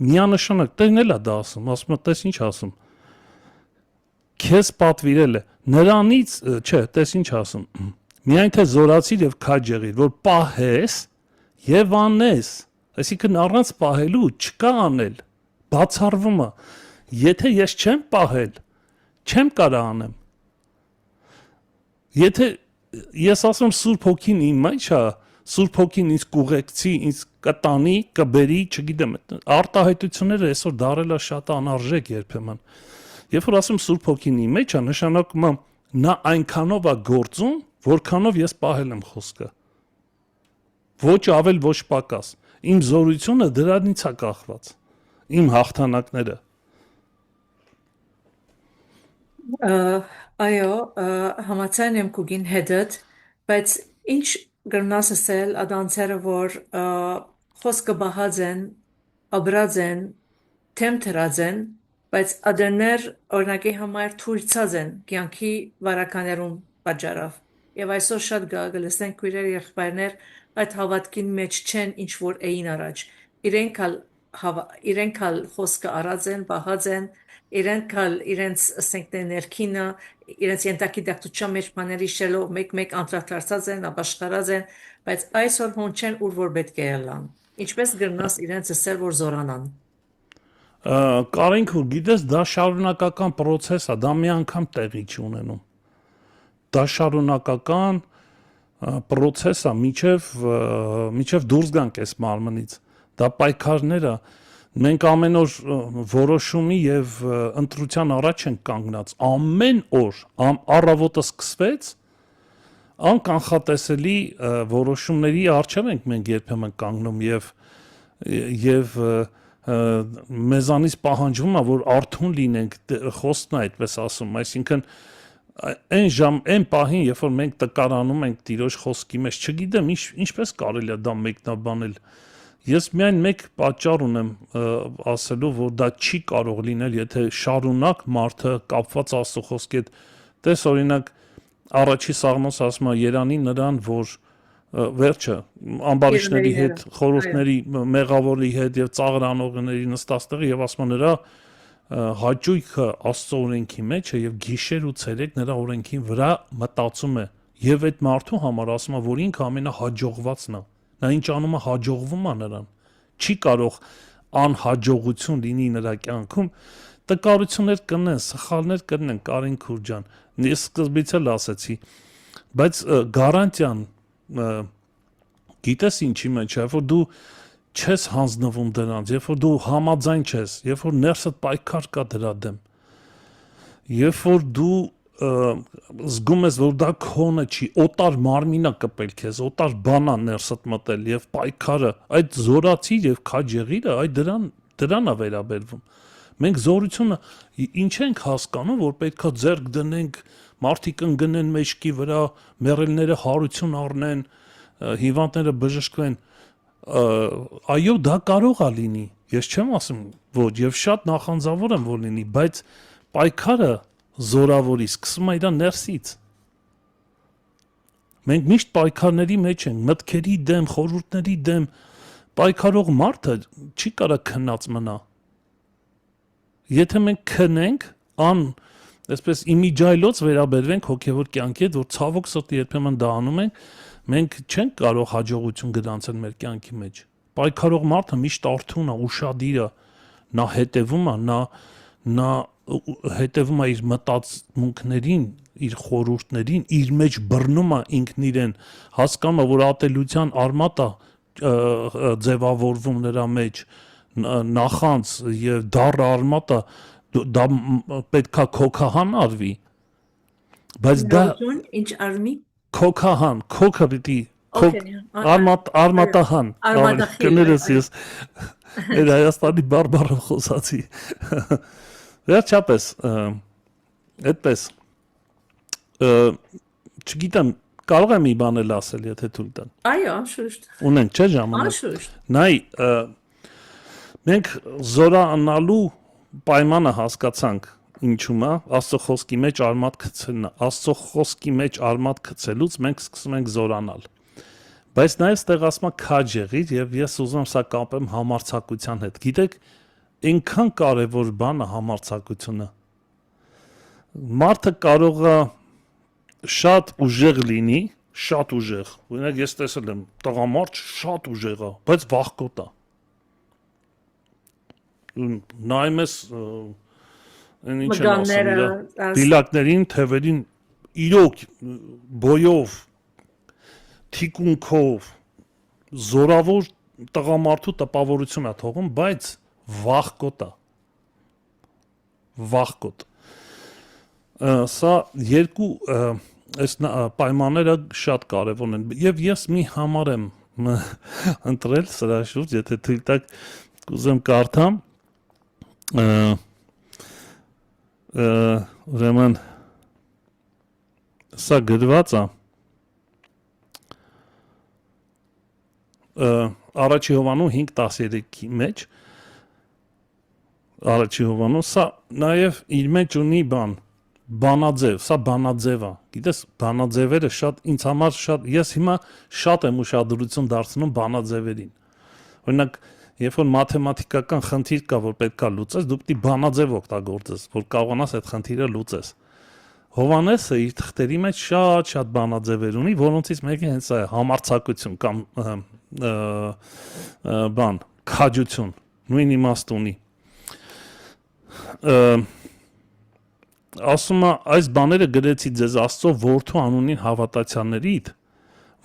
Միանշանակ Տերն էլ է դա ասում է, տես ինչ ասում։ Քեզ պատվիրել է նրանից, չէ, տես ինչ ասում։ Միայն թե զորացիր եւ քաջ եղիր, որ պահես եւ անես։ Այսինքն առանց պահելու չկա անել։ Բացառվում է։ Եթե ես չեմ պահել, չեմ կարող անեմ։ Եթե ես ասում Սուրբ Հոգին իմ մեջ է, Սուրբ Հոգին ինձ կուղեկցի, ինձ կտանի, կբերի, չգիտեմ, արտահայտությունները այսօր դարել է շատ անարժեք երբեմն։ Երբ որ ասում Սուրբ Հոգին իմ մեջ է, նշանակում է նա այնքանով է գործում, որքանով ես պահել եմ խոսքը։ Ոչ ավել, ոչ պակաս։ Իմ զորությունը դրանից է կախված։ Իմ հաղթանակները։ Այո, համաձայն եմ կուգին հետդ, բայց ինչ գրնաս ասել ադանցերը, որ խոսքը բահած են, աբրած են, թեմ թրած են, բայց ադերներ օրինակի համար թույլցած են կյանքի վարականերուն պատճառով։ Եվ այսօր շատ գալստեն քույրեր եղբայրներ այդ հավատքին մեջ չեն ինչ որ էին առաջ։ Իրենք ալ խոսքը արած են, բահած են, իրենք ալ իրենց ասենք ներքինը իրենց ենթակի դակտուճան մեջ բաների շելով մեկ-մեկ անդրադարձած են, ապաշխարած են, բայց այսօր հոն չեն ուր որ պետք է ելան։ Ինչպես գրնաս իրենց ասել որ զորանան։ Կարինք ու գիտես դա շարունակական process է, դա մի անգամ տեղի չի ունենում։ Դա շարունակական process է միջև դուրս գանք այս մարմնից։ Դա պայքարներ է։ Մենք ամեն օր որոշումի եւ ընտրության առաջ ենք կանգնած։ Ամեն օր առավոտը սկսվեց անկանխատեսելի որոշումների առջև ենք մենք երբեմն կանգնում եւ մեզանից պահանջվում է որ արթուն լինենք, խոսքն է այդպես ասում, այսինքն այն պահին, երբ որ մենք տկարանում ենք Տիրոջ խոսքի մեջ, չգիտեմ ինչպես կարելի է դա մեկնաբանել։ Ես միայն մեկ պատճառ ունեմ ասելու, որ դա չի կարող լինել, եթե շարունակ մարդը կապված Աստծո խոսքի հետ, տես օրինակ առաջի Սաղմոս ասում է Երանի նրան, որ վերջը ամբարիշների հետ, խորհուրդների մեղավորի հետ եւ ծաղր անողների նստած տեղը եւ ասում է նրա հաճույքը Աստծո օրենքի մեջ է եւ գիշեր ու ցերեկ նրա օրենքին վրա մտածում է եւ այդ մարդու համար ասում է որ ինքը ամենահաջողվածն է, նա ինչ անում է հաջողվում է նրան, չի կարող անհաջողություն լինի նրա կյանքում, տկարություններ կնեն, սխալներ կնեն, Կարին Քուրջան, ես սկզբից էլ ասեցի, բայց գարանտիան գիտես ինչի մեջ է, որ դու չես հանձնվում դրանց, երբ որ դու համաձայն չես, երբ որ ներսդ պայքար կա դրա դեմ, երբ որ դու զգում ես, որ դա քոնը չի, օտար մարմինը կպել քեզ, օտար բանա ներսդ մտել եւ պայքարը, այդ զորացի եւ քաջ եղիրը, այդ դրան է վերաբերվում։ Մենք զորությունը ինչ ենք հասկանում, որ պետքա ձեռք դնենք, մարդիկ ընկնեն մեջքի վրա, մեռելները հարություն առնեն, հիվանդները բժշկվեն, այո, դա կարող է լինի, ես չեմ ասում ոչ, եւ շատ նախանձավոր եմ որ լինի, բայց պայքարը զորավորի սկսում է իր ներսից։ Մենք միշտ պայքարների մեջ ենք, մտքերի դեմ, խորհուրդների դեմ, պայքարող մարդը չի կարող քնած մնա։ Եթե մենք քնենք, այսպես իմիջայլոց վերաբերվենք հոգևոր կյանքի հետ, որ ցավոք սրտի երբեմն դա անում ենք, մենք չենք կարող հաջողություն գրանցել մեր կյանքի մեջ։ Պայքարող մարդը միշտ արթուն է, ուշադիր է, նա հետևում է, նա հետևում է իր մտածմունքներին, իր խորհուրդներին, իր մեջ բռնում է ինքն իրեն, հասկանում է, որ ատելության արմատ է ձևավորվում նրա մեջ, նախանց եւ դառը արմատը դա պետքա քոքահան արվի, բայց դա ինչ արմի քոքահան, քոքը պիտի արմատահան, կներես ես այդ Հայաստանի բարբառը խոսացի, վերջապես, այդպես, չգիտեմ, կարող եմ մի բան էլ ասել, եթե թույլ տան։ Այո, անշուշտ։ Ունենք, չէ՞ ժամանակ։ Անշուշտ։ Նայ, մենք զորանալու պայմանը հասկացանք ինչու՞մ է, Աստծո խոսքի մեջ արմատ գցելն է։ Աստծո խոսքի մեջ արմատ գցելուց մենք սկսում ենք զորանալ։ Բայց նաև ստեղ ասում է քաջ եղիր եւ ես ուզում սա կապեմ համարձակության հետ։ Գիտեք, այնքան կարևոր բան է համարձակությունը։ Մարդը կարող է շատ ուժեղ լինի, շատ ուժեղ։ Օրինակ ես տեսել եմ տղամարդ շատ ուժեղ է, բայց վախկոտ է։ Նայում ես այն ինչ են ասում, դիլակներին, թևերին իրոք բոյով, թիկունքով, զորավոր տղամարդու տպավորություն է թողում, բայց վախկոտ է։ Վախկոտ։ Սա երկու այս պայմանները շատ կարևոր են եւ ես մի համար եմ ընտրել սրա շուրջ, եթե թույլ տաք կուզեմ կարդամ ուրեմն սա գրված է առաջի Հովանու 5:13-ի մեջ առաջի Հովանու սա նաև իր մեջ ունի բանաձև, սա բանաձև է։ Գիտես, բանաձևերը շատ ինձ համար շատ ես հիմա շատ եմ ուշադրություն դարձնում բանաձևերին։ Օրինակ, երբ որ մաթեմատիկական խնդիր կա, որ պետք է լուծես, դու պետք է բանաձև օգտագործես, որ կարողանաս այդ խնդիրը լուծես։ Հովանեսը իր թղթերի մեջ շատ բանաձևեր ունի, որոնցից մեկը հենց է համարձակություն կամ քաջություն, նույն իմաստ ունի։ Ասում է, այս բաները գրեցի ձեզ Աստծո որդու անունին հավատացյալներիդ,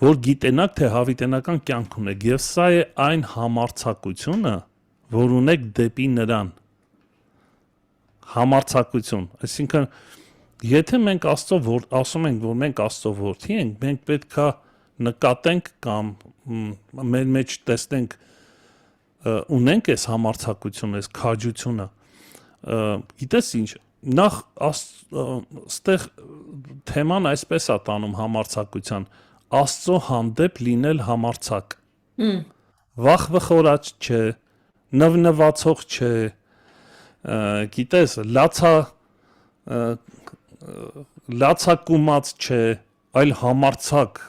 որ գիտենաք, թե հավիտենական կյանք ունեք, եւ սա է այն համարձակությունը, որ ունեք դեպի նրան։ Համարձակություն, այսինքն եթե մենք ասում ենք, որ մենք Աստծո որդի ենք, մենք պետք է նկատենք կամ մեր մեջ տեսնենք ունենք այս համարձակությունը, այս քաջությունը։ Գիտես ինչ, նախ այստեղ թեման այսպես է տանում համարձակության, Աստծո հանդեպ լինել համարձակ։ Վախվխորաց չէ, նվնվացող չէ, գիտես, լացակումած չէ, այլ համարձակ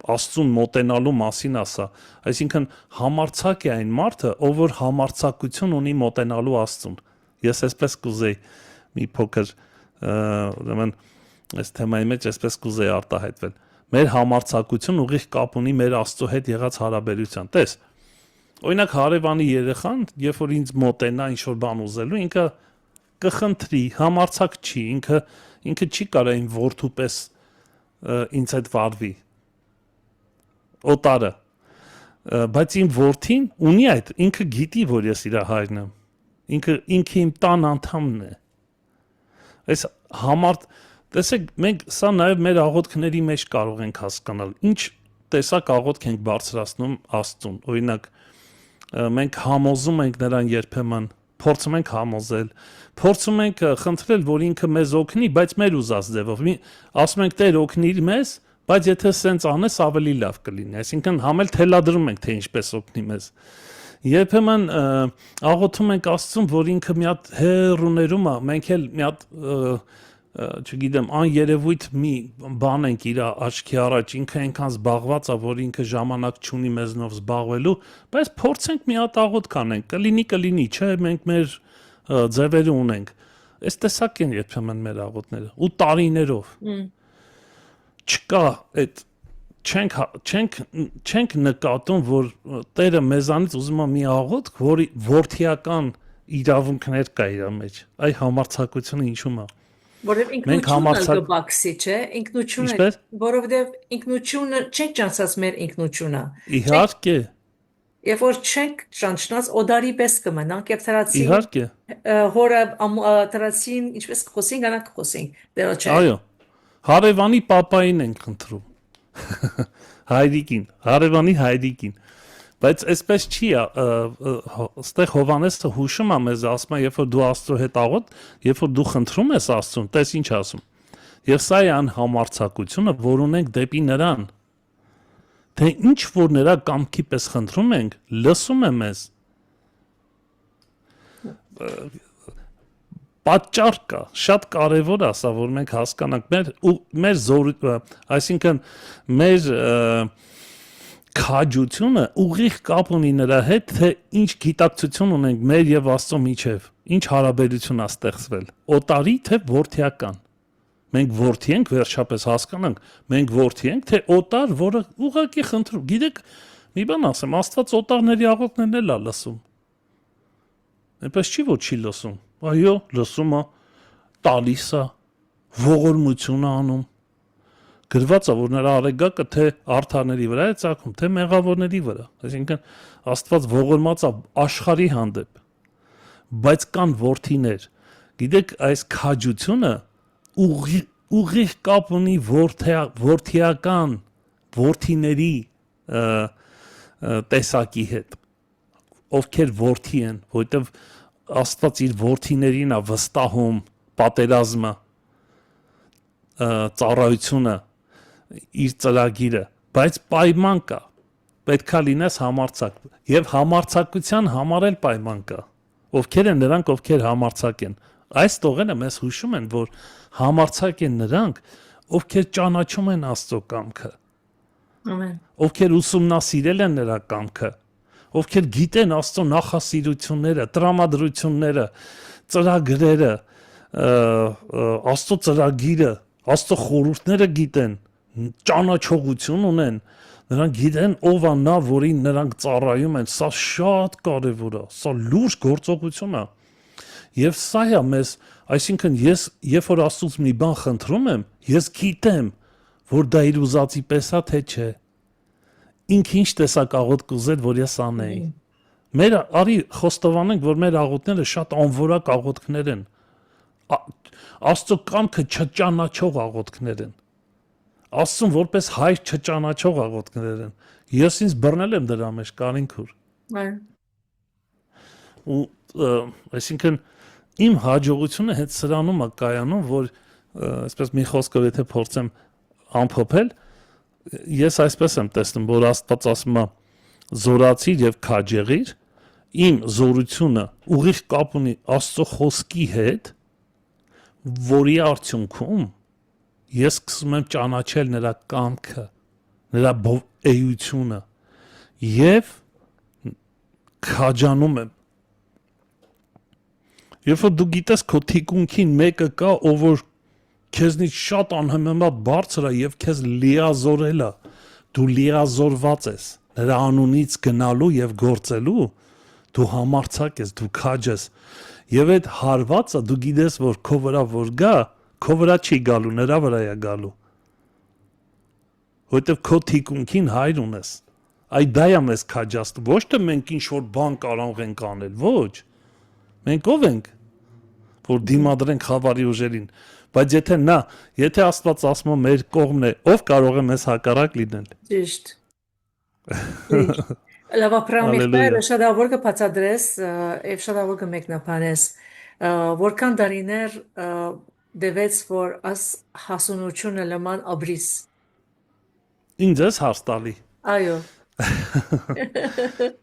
Աստծուն մոտենալու մասին ասա։ Այսինքն համարձակ է այն մարդը, ով որ համարձակություն ունի մոտենալու Աստծուն։ Ես այսպես կուզեի մի փոքր ուրեմն այս թեմայի մեջ այսպես կուզեի արտահայտվել։ Մեր համարձակություն ուղիղ կապ ունի մեր Աստծո հետ եղած հարաբերության։ Տես, օրինակ հարևանի երեխան, երբ որ ինձ մոտենա ինչ որ բան ուզելու, ինքը կխնդրի, համարձակ չի, ինքը չի կարա իմ որդու պես ինձ հետ վարվի։ Օտարը, բայց իմ որդին ունի այդ, ինքը գիտի, որ ես իր հայրն եմ, ինքը իմ տան անդամն է, այս տեսեք, մենք սա նաև մեր աղոթքների մեջ կարող ենք հասկանալ, ինչ տեսակ աղոթք ենք բարձրացնում Աստծուն, օրինակ, մենք համոզում ենք նրան երբեմն, փորձում ենք համոզել, փորձում ենք խնդրել, որ ինքը մեզ օգնի, բայց մեր ուզած ձևով, ասում ենք Տեր օգնիր մեզ, բայց եթե սենց անես ավելի լավ կլինի, այսինքն համել թելադրում ենք, թե ինչպես օգնի մեզ։ Երբեմն աղոթում ենք Աստծուն, որ ինքը մի հատ հեռուներում է, մենք էլ մի հատ, չգիտեմ, աներևույթ մի բան ենք իր աչքի առաջ, ինքը այնքան զբաղված է, որ ինքը ժամանակ չունի մեզնով զբաղվելու, բայց փորձենք մի հատ աղոթք անենք, կլինի, չէ, մենք մեր ձևերը ունենք։ Այս տեսակ են երբեմն մեր աղոթները, ու տարիներով։ Չկա այդ չենք նկատում, որ Տերը մեզանից ուզում է մի աղոթք, որի որդիական իրավունքներ կա իր մեջ։ Այ համարձակությունը ինչու՞մ է։ Որովհետև ինքնությունը կբաքսի, չէ, ինքնությունը, որովհետև ինքնությունը չենք ճանաչած մեր ինքնությունը։ Իհարկե։ Երբ որ չենք ճանաչած, օդարի պես կմնանք եւ թրացին։ Իհարկե։ Հորը թրացին, ինչպես կխոսենք, գանակ կխոսենք։ Դեռ չէ։ Այո։ Հարևանի պապային ենք խնդրում։ Հայրիկին, հարևանի հայրիկին։ Բայց այսպես չի, այստեղ Հովանեսը հուշում է մեզ, ասում է, երբ որ դու Աստծո հետ աղոթ, երբ որ դու խնդրում ես Աստծուն, տես ինչ ասում։ Եվ սա է անհամարձակությունը, որ ունենք դեպի նրան։ Թե ինչ որ նրա կամքի պես խնդրում ենք, լսում է մեզ։ Պատճառ կա, շատ կարևոր է սա, որ մենք հասկանանք այսինքն մեր քաջությունը ուղիղ կապ ունի նրա հետ, թե ինչ գիտակցություն ունենք մեր եւ Աստծո միջև, ինչ հարաբերություն է ստեղծվել, օտարի թե որդիական։ Մենք որդի ենք, վերջապես հասկանանք, մենք որդի ենք, թե օտար, որը ուղղակի խնդրում։ Գիտեք, մի բան ասեմ, Աստված օտարների աղոթքներն էլ է լսում։ Այնպես չի, որ չի լսում։ Այո, լսում է, տալիս է, ողորմություն է անում։ Գրված է, որ նրա արեգակը թե արդարների վրա է ծագում, թե մեղավորների վրա։ Այսինքն Աստված ողորմած է աշխարհի հանդեպ։ Բայց կան որդիներ։ Գիտեք, այս քաջությունը ուղիղ կապ ունի որդիական որդիների տեսակի հետ, ովքեր որդի են, որովհետև Աստված իր որդիներին է վստահում պատերազմը, ծառայությունը, իր ծրագիրը, բայց պայման կա, պետքա լինես համարձակ եւ համարձակության համար էլ պայման կա։ Ովքեր են նրանք, ովքեր համարձակ են։ Այս տողերը մեզ հուշում են, որ համարձակ են նրանք, ովքեր ճանաչում են Աստծո կամքը, Ամեն։ ովքեր ուսումնասիրել են նրա կամքը, ովքեր գիտեն Աստծո նախասիրությունները, տրամադրությունները, ծրագրերը, Աստծո ծրագիրը, Աստծո խորհուրդները գիտեն, ճանաչողություն ունեն, նրանք գիտեն ով է նա, որին նրանք ծառայում են, սա շատ կարևոր է, սա լուրջ գործողություն է։ Եվ սա է մեզ, այսինքն ես երբ որ Աստծուց մի բան խնդրում եմ, ես գիտեմ, որ դա իր ուզածի պես է, թե չէ։ Ինքը ինչ տեսակ աղոտ կուզեր, որ ես անեի։ Մեր արի խոստովանենք, որ մեր աղոթները շատ անորակ աղոթքներ են։ Աստծո կամքը չճանաչող աղոթքներ են։ Աստծուն որպես հայր չճանաչող աղոթքներ են։ Ես ինձ բռնել եմ դրա մեջ, Կարինքուր։ Այո։ Ու այսինքն իմ հաջողությունը հենց սրանում է կայանում, որ այսպես մի խոսքով եթե փորձեմ ամփոփել, ես այսպես եմ տեսնում, որ Աստված ասում է զորացիր եւ քաջեղիր, իմ զորությունը ուղիղ կապ ունի Աստծո խոսքի հետ, որի արդյունքում ես սկսում եմ ճանաչել նրա կամքը, նրա էությունը եւ քաջանում եմ։ Երբ որ դու գիտես քո թիկունքին մեկը կա, ով որ քեզնից շատ անհամեմատ բարձր է եւ քեզ լիազորել է, դու լիազորված ես նրա անունից գնալու եւ գործելու, դու համարձակ ես, դու քաջ ես։ Եվ այդ հարվածը դու գիտես, որ քո վրա որ գա, քո վրա չի գալու, նրա վրա է գալու։ Որտեւ քո թիկունքին հայր ունես։ Այդ դա է մեզ քաջացնում։ Ոչ թե մենք ինչ որ բան կարող ենք անել, ոչ։ Մենք ով ենք, որ դիմադրենք խավարի ուժերին, բայց եթե Աստված ասում է մեր կողմն է, ով կարող է մեզ հակառակ լինել։ Ճիշտ։ Լավ ապրամիստերը շադավոր կբացատրես եւ շադավոր կմեկնաբանես որքան դարիներ դեվեց որ աս հասունությունը լման աբրիս ինձ ես հարց տալի այո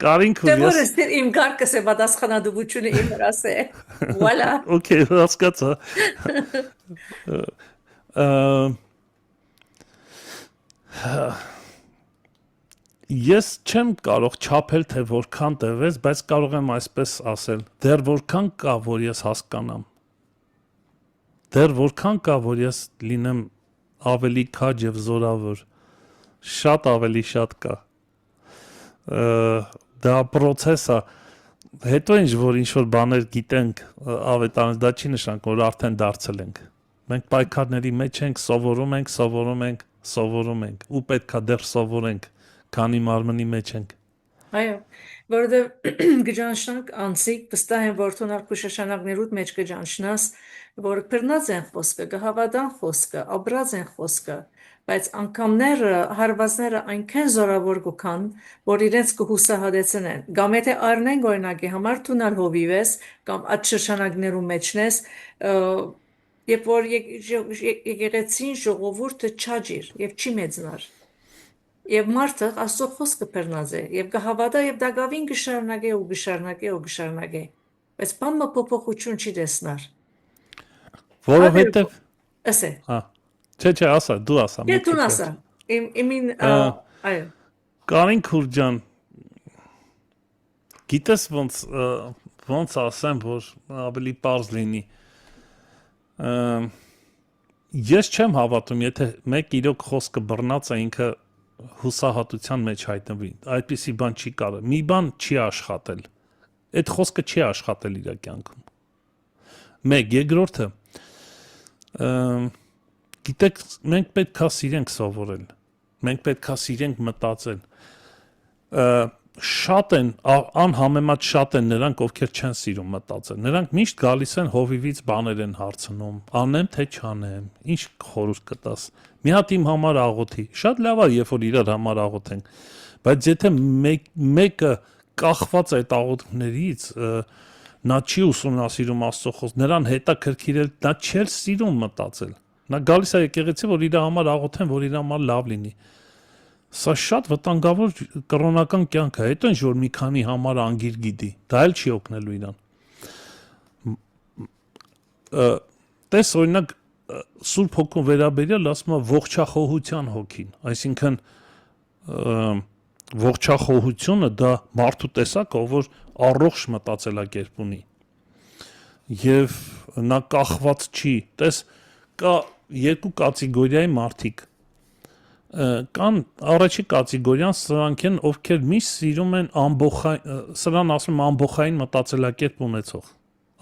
Կարինքուր դե որ ես իմ գարկս է պատասխանատվությունը իմ վրաս է վալա օքեյ հասկացա Ես չեմ կարող չափել թե որքան տևեց, բայց կարող եմ այսպես ասել. դեռ որքան կա, որ ես հասկանամ։ Դեռ որքան կա, որ ես լինեմ ավելի քաջ եւ զորավոր։ Շատ ավելի շատ կա։ Դա process է։ Հետո ինչ որ բաներ գիտենք, ավետարանը դա չի նշանակում, որ արդեն դարձել ենք։ Մենք պայքարների մեջ ենք, սովորում ենք, ու պետքա դեռ սովորենք։ Քանի մարմնի մեջ ենք։ Այո, որովհետև գճանշնանք անցիկ վստահ են որ թոնարկու շշանակներուտ մեջ գճանշնաս, որ բռնած են խոսքը, գհավադան խոսքը, աբրած են խոսքը, բայց անգամները, հարվածները այնքան զորավոր կան, որ իրենց կհուսահատեցնեն։ Կամ եթե առնենք օրինակի համար թունալ հովիվես, կամ այդ շշանակներու մեջնես, երբ որ եկեղեցին ժողովուրդը չաջիր եւ չի մեծնար։ Եվ մարդը Աստծո խոսքը բռնած է, եւ կհավատա եւ դակավին կշարունակե, բայց բամը փոփոխություն չի տեսնար։ Որովհետեւ ասե։ Չէ, ասա, դու ասա։ Դե դու ասա։ Իմին այո։ Կարինքուր ջան, գիտես ոնց ասեմ, որ ավելի པարզ լինի։ Ես չեմ հավատում, եթե մեկ իրոք խոսքը բռնած է ինքը հուսահատության մեջ հայտնվի, այդպիսի բան չի կարող, մի բան չի աշխատել, այդ խոսքը չի աշխատել իր կյանքում, մեկ, երկրորդը, գիտեք, մենք պետքա սիրենք սովորել, մենք պետքա սիրենք մտածել, շատ են, անհամեմատ շատ են նրանք, ովքեր չեն սիրում մտածել, նրանք միշտ գալիս են հովիվից բաներ են հարցնում, անեմ թե չանեմ, ինչ խորհուրդ կտաս, մի հատ իմ համար աղոթի, շատ լավ է, երբ որ իրար համար աղոթենք, բայց եթե մեկը կախված այդ աղոթքներից, նա չի ուսումնասիրում Աստծո խոսքը, նրան հետաքրքիրել, նա չէր սիրում մտածել, նա գալիս է եկեղեցի, որ իր համար աղոթեն, որ իր համար լավ լինի, Սա շատ վտանգավոր կրոնական կյանք է, հետո ինչ որ մի քանի համար անգիր գիտի, դա էլ չի օգնելու իրան։ Տես օրինակ Սուրբ Հոգուն վերաբերյալ ասում է ողջախոհության հոգին, այսինքն ողջախոհությունը դա մարդու տեսակ է, որ առողջ մտածելակերպ ունի եւ նա կախված չի, տես կա երկու կատեգորիայի մարդիկ կան առաջի կատեգորիան սրանք են ովքեր միշտ սիրում են սրան ասում ամբողջային մտածելակերպ ունեցող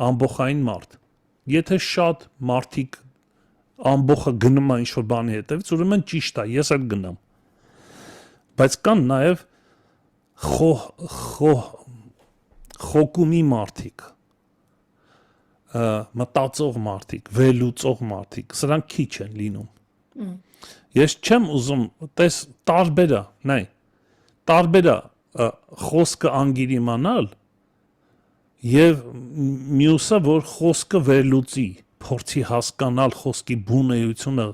ամբողջային մարդ եթե շատ մարդիկ ամբողջը գնում է ինչ-որ բանի հետևից ուրեմն ճիշտ է ես էլ գնամ բայց կան նաև խոկումի մարդիկ մտածող մարդիկ վերլուծող մարդիկ սրանք քիչ են լինում Ես չեմ ուզում, տես տարբերա, նայ, տարբերա խոսքը անգիր իմանալ և մյուսը, որ խոսքը վերլուծի, փորձի հասկանալ խոսքի բունեությունը,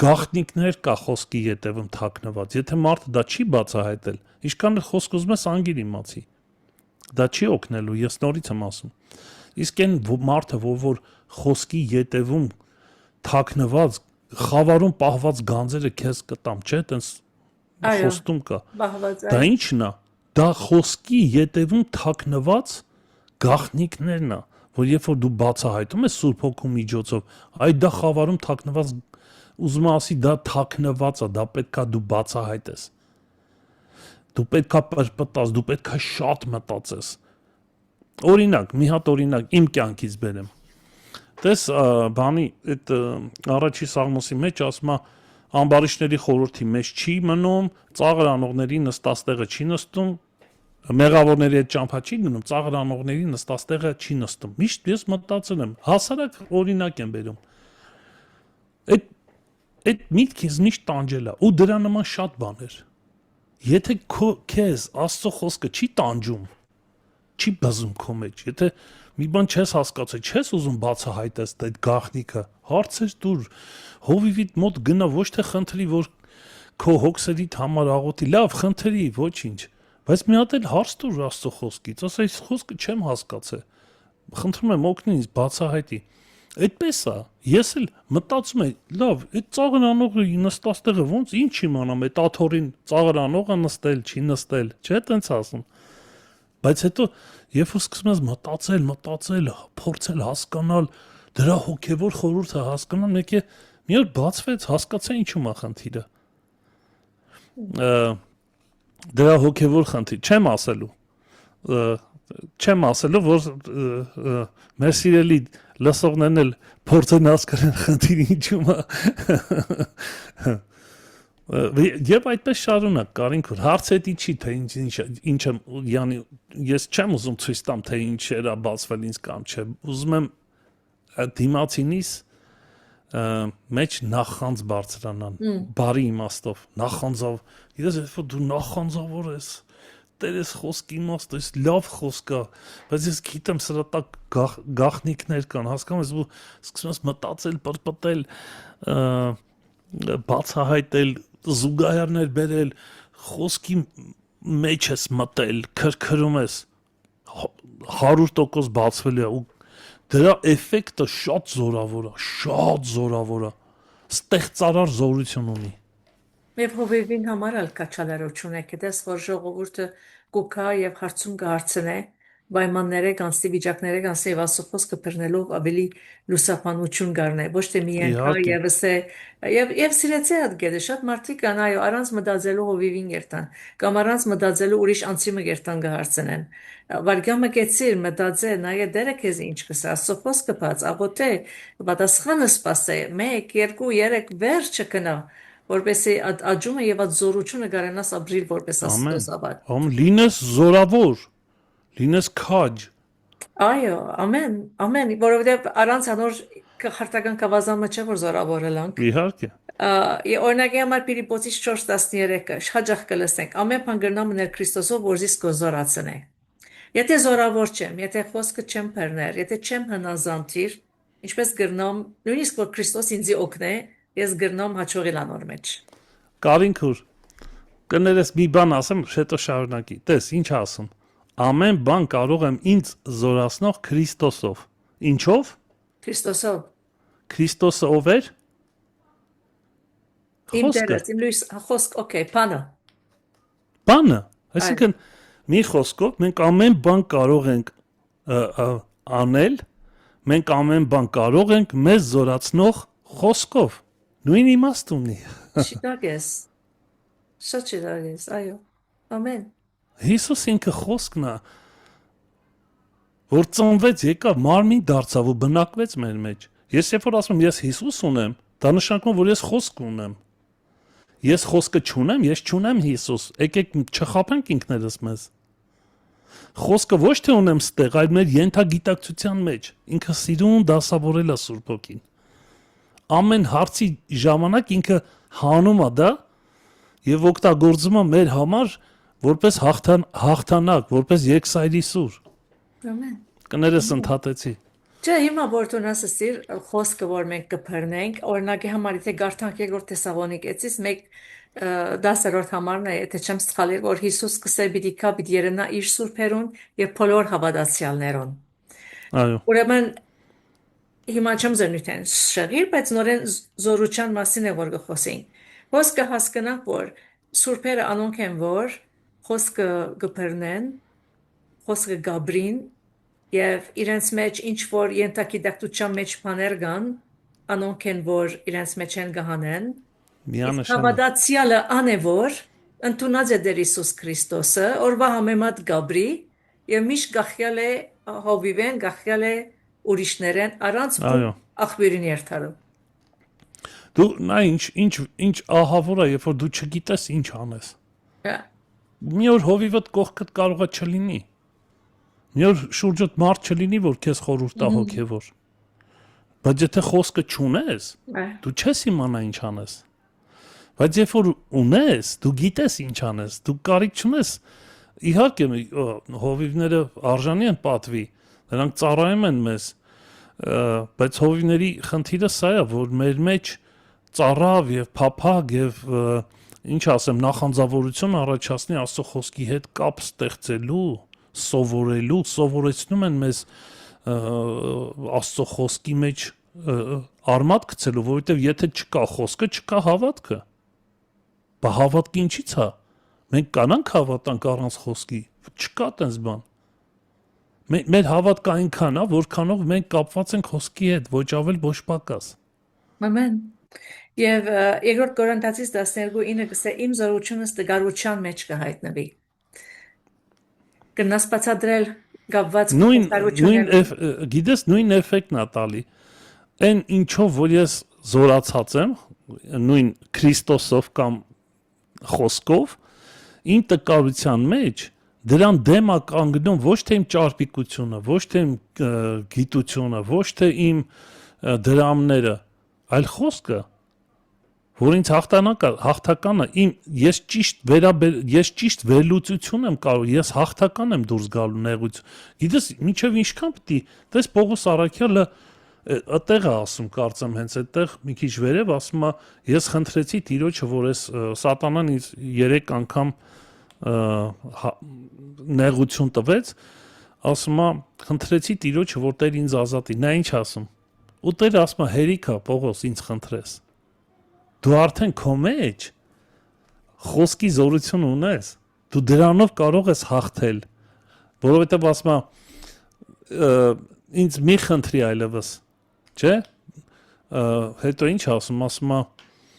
գաղտնիքներ կա խոսքի ետևում թաքնված, եթե մարդը դա չի բացահայտել, ինչքան էլ խոսք ուզում ես անգիր իմացի, դա չի օգնելու, ես նորից եմ ասում, իսկ այն մարդը, որ խոսքի ետևում թաքնված խավարում պահված գանձերը քեզ կտամ, չէ, տենց խոստում կա։ Դա ի՞նչն է։ Դա խոսքի ետևում թաքնված գաղտնիքներն է, որ երբ որ դու բացահայտում ես Սուրբ Հոգու միջոցով, այ դա խավարում թաքնված ուզում ասի դա թաքնված է, դա պետքա դու բացահայտես։ Դու պետքա պրպտաս, դու պետքա շատ մտածես։ Օրինակ, մի հատ օրինակ իմ կյանքից բերեմ։ Տես բանի այդ առաջի Սաղմոսի մեջ ասում է ամբարիշտների խորհրդի մեջ չի մնում, ծաղր անողների նստաստեղը չի նստում, մեղավորների հետ ճամփա չի գնում, ծաղր անողների նստաստեղը չի նստում։ Միշտ ես մտածել եմ, հասարակ օրինակ եմ բերում։ Այդ միտքից միշտ տանջել է ու դրա նման շատ բաներ։ Եթե քեզ Աստծո խոսքը չի տանջում, չի բզում քո մեջ, եթե մի բան չես հասկացել, չես ուզում բացահայտես այդ գաղտնիքը, հարցեր դուր, հովիվիդ մոտ գնա, ոչ թե խնդրի, որ քո հոգսերիդ համար աղոթի, լավ, խնդրի, ոչինչ, բայց մի հատ էլ հարց դուր Աստծո խոսքից, ասա, այս խոսքը չեմ հասկացել, խնդրում եմ օգնի ինձ բացահայտի, այդպես է, ես էլ մտածում եմ, լավ, այդ ծաղր անողը նստած տեղը ոնց ինչ իմանամ, այդ աթոռին ծաղր անողը նստել, չի նստել, չէ՞ տենց ասում, բայց հետո Երբ որ սկսում ես մտածել, փորձել հասկանալ, դրա հոգևոր խորհուրդը հասկանալ, մի օր բացվեց, հասկացա ինչու՞մ է խնդիրը։ Դրա հոգևոր խնդիր չեմ ասելու, որ մեր սիրելի լսողներն էլ փորձեն հասկանալ խնդիրը ինչու՞մ է։ Եվ այդպես շարունակ Կարինքուր հարցետի չի թե ինչ յանի ես չեմ ուզում ցույց տամ թե ինչեր է բացվել ինձ կամ չէ ուզում եմ դիմացինիս մեջ նախանձ բարձրանան բարի իմաստով նախանձով ես որ դու նախանձավոր ես տերես խոսքի իմաստը ես լավ խոսք է բայց ես գիտեմ սրա տակ գաղտնիքներ կան հասկանում ես ու սկսում ես մտածել պրպտել բացահայտել զուգահեռներ բերել խոսքի մեջ ես մտել քրքրում ես 100% բացվել է ու դրա էֆեկտը շատ զորավոր է ստեղծարար զորություն ունի Եվ հովիվին համար էլ կա չալարություն է կետես որ ժողովուրդը կուքա եւ հարցում կհարցնե պայմանները կանցի վիճակները կանցի եւ ասոփոս կբռնելով ավելի լուսապանություն գարնե ոչ թե միայն կա եւս է եւ սիրեցի այդ գեդը շատ մարդիկ կան այո առանց մտածելու հովիվին երթան կամ առանց մտածելու ուրիշ անցիմը երթան կհարցնեն վարգամը կեցիր մտածել նայե դերը քեզ ինչ կսա ասոփոս կփած աղոթե պատասխանը սпасե 1 2 3 վերջը կնա որպեսի աջումը եւ այդ զորությունը գարենաս ապրիլ որպես Աստծո զավակ Ամ լինես զորավոր լինես քաջ Այո, ամեն, որովհետև առանց անոր քարտական կավազանը չէ որ զորավոր լանք։ Իհարկե։ Օրինակի համար Ֆիլիպոսից 4:13-ը հաջող կլսենք։ Ամեն բան գրնամ ներ Քրիստոսով որ զիս կզորացնե։ Եթե զորավոր չեմ, եթե խոսքը չեմ բռներ, եթե չեմ հնազանդիր, ինչպես գրնամ, նույնիսկ որ Քրիստոս ինձ օգնե, ես գրնամ հաջողել անոր մեջ։ Կարինքուր կներես մի բան ասեմ, հետո շարունակի։ Տես, ինչ ասում։ Ամեն բան կարող եմ ինձ զորացնող Քրիստոսով։ Ինչով։ Քրիստոսով։ Քրիստոսը ով էր։ Իմ Խոսքը։ դերս, իմ լույս, խոսք, օքեյ, բանը։ Բանը, այսինքն մի խոսքով մենք ամեն բան կարող ենք անել, մենք ամեն բան կարող ենք մեզ զորացնող խոսքով։ Նույն իմաստ ունի։ Շիտակ ես։ Շատ շիտակ ես, այո։ Ամեն։ Հիսուս ինքը խոսքն է, որ ծնվեց, եկավ, մարմին դարձավ ու բնակվեց մեր մեջ։ Ես երբ որ ասում եմ ես Հիսուս ունեմ, դա նշանակում է, որ ես խոսք ունեմ։ Ես խոսքը չունեմ, ես չունեմ Հիսուս։ Եկեք չխաբենք ինքներս մեզ։ Խոսքը ոչ թե ունեմ ստեղ, այլ մեր ենթագիտակցության մեջ։ Ինքը սիրուն դասավորել է Սուրբ Հոգին։ Ամեն հարցի ժամանակ ինքը հանում է դա եւ օգտագործում է մեր համար որպես հաղթանակ, որպես երկսայրի սուր։ Ամեն։ Կներես ընդհատեցի։ Չէ, հիմա որ ասիր խոսքը որ մենք կփռնենք, օրինակի համար եթե գարտանք երկրորդ Թեսաղոնիկեցից 1:10 համարն է, եթե չեմ սխալիր, որ Հիսուս սկսե պիտի կա պիտի երնա իր սուրբերուն եւ բոլոր հավատացյալներուն։ Այո։ Ուրեմն հիմա չեմ զնույթեն շեղիր, բայց նորեն զորության մասին է որ կխոսենք։ Խոսքը հասկանանք, որ սուրբերը անոնք են, որ խոսքը կփռնեն, խոսքը գաբրին եւ իրենց մեջ ինչ որ ենթակիդակտության մեջ բաներ կան, անոնք են որ իրենց մեջ են գահանեն։ Միանշանակ։ Հավատացյալը անը որ ընդունած է Տեր Հիսուս Քրիստոսը, օրվա համեմատ գաբրի եւ միշտ գախյալ է հովիվեն, գախյալ է ուրիշներեն առանց աղբյուրին երթալու։ Դու նա ինչ ահավոր է, երբ որ դու չգիտես ինչ անես։ Մի օր հովիվդ կողքդ կարող է չլինի։ Մի օր շուրջդ մարդ չլինի, որ քեզ խորհուրդ տա հոգևոր։ Բայց եթե խոսքը չունես, դու չես իմանա ինչ անես։ Բայց երբ որ ունես, դու գիտես ինչ անես, դու կարիք չունես։ Իհարկե հովիվները արժանի են պատվի, նրանք ծառայում են մեզ, բայց հովիվների խնդիրը սա է, որ մեր մեջ ծառավ եւ փափագ եւ ինչ ասեմ, նախանձավորություն առաջացնի Աստծո խոսքի հետ կապ ստեղծելու, սովորելու, սովորեցնում են մեզ Աստծո խոսքի մեջ արմատ գցելու, որովհետեւ եթե չկա խոսքը, չկա հավատքը։ Բա հավատքը ինչի՞ց է։ Մենք կանանք հավատանք առանց խոսքի, չկա տես բան։ Մեր հավատքը այնքան է, որքանով մենք կապված ենք խոսքի հետ, ոչ ավել, ոչ պակաս։ Ամեն։ Եվ երկրորդ Կորինթացիս 12:9 գսե իմ զորությունս դգարության մեջ կհայտնվի։ Կնաս բացատրել գավված գիտես նույն էֆեկտն է տալի։ Այն ինչով որ ես զորացած եմ, նույն Քրիստոսով կամ խոսքով, իմ տկարության մեջ դրան դեմ է կանգնում ոչ թե իմ ճարպիկությունը, ոչ թե իմ գիտությունը, ոչ թե իմ դրամները, այլ խոսքը, որ ինձ հաղթականը ես ճիշտ վերլուծություն եմ կարող, ես հաղթական եմ դուրս գալու նեղություն։ Գիտես, մինչև ինչքան պիտի, տես Պողոս Առաքյալը այդտեղ է ասում, կարծեմ հենց այդտեղ մի քիչ վերև ասում է, ես խնդրեցի Տիրոջը, որ այս սատանան ինձ 3 անգամ նեղություն տվեց, ասում է, խնդրեցի Տիրոջը, որ Տեր ինձ ազատի։ Նա ինչ ասում։ Ու Տերը ասում է, հերիքա Պողոս ինձ խնդրես։ Դու արդեն քո մեջ խոսքի զորություն ունես, դու դրանով կարող ես հաղթել, որովհետև ասում է ինձ մի խնդրի այլևս, չէ՞։ Հետո ինչ ասում է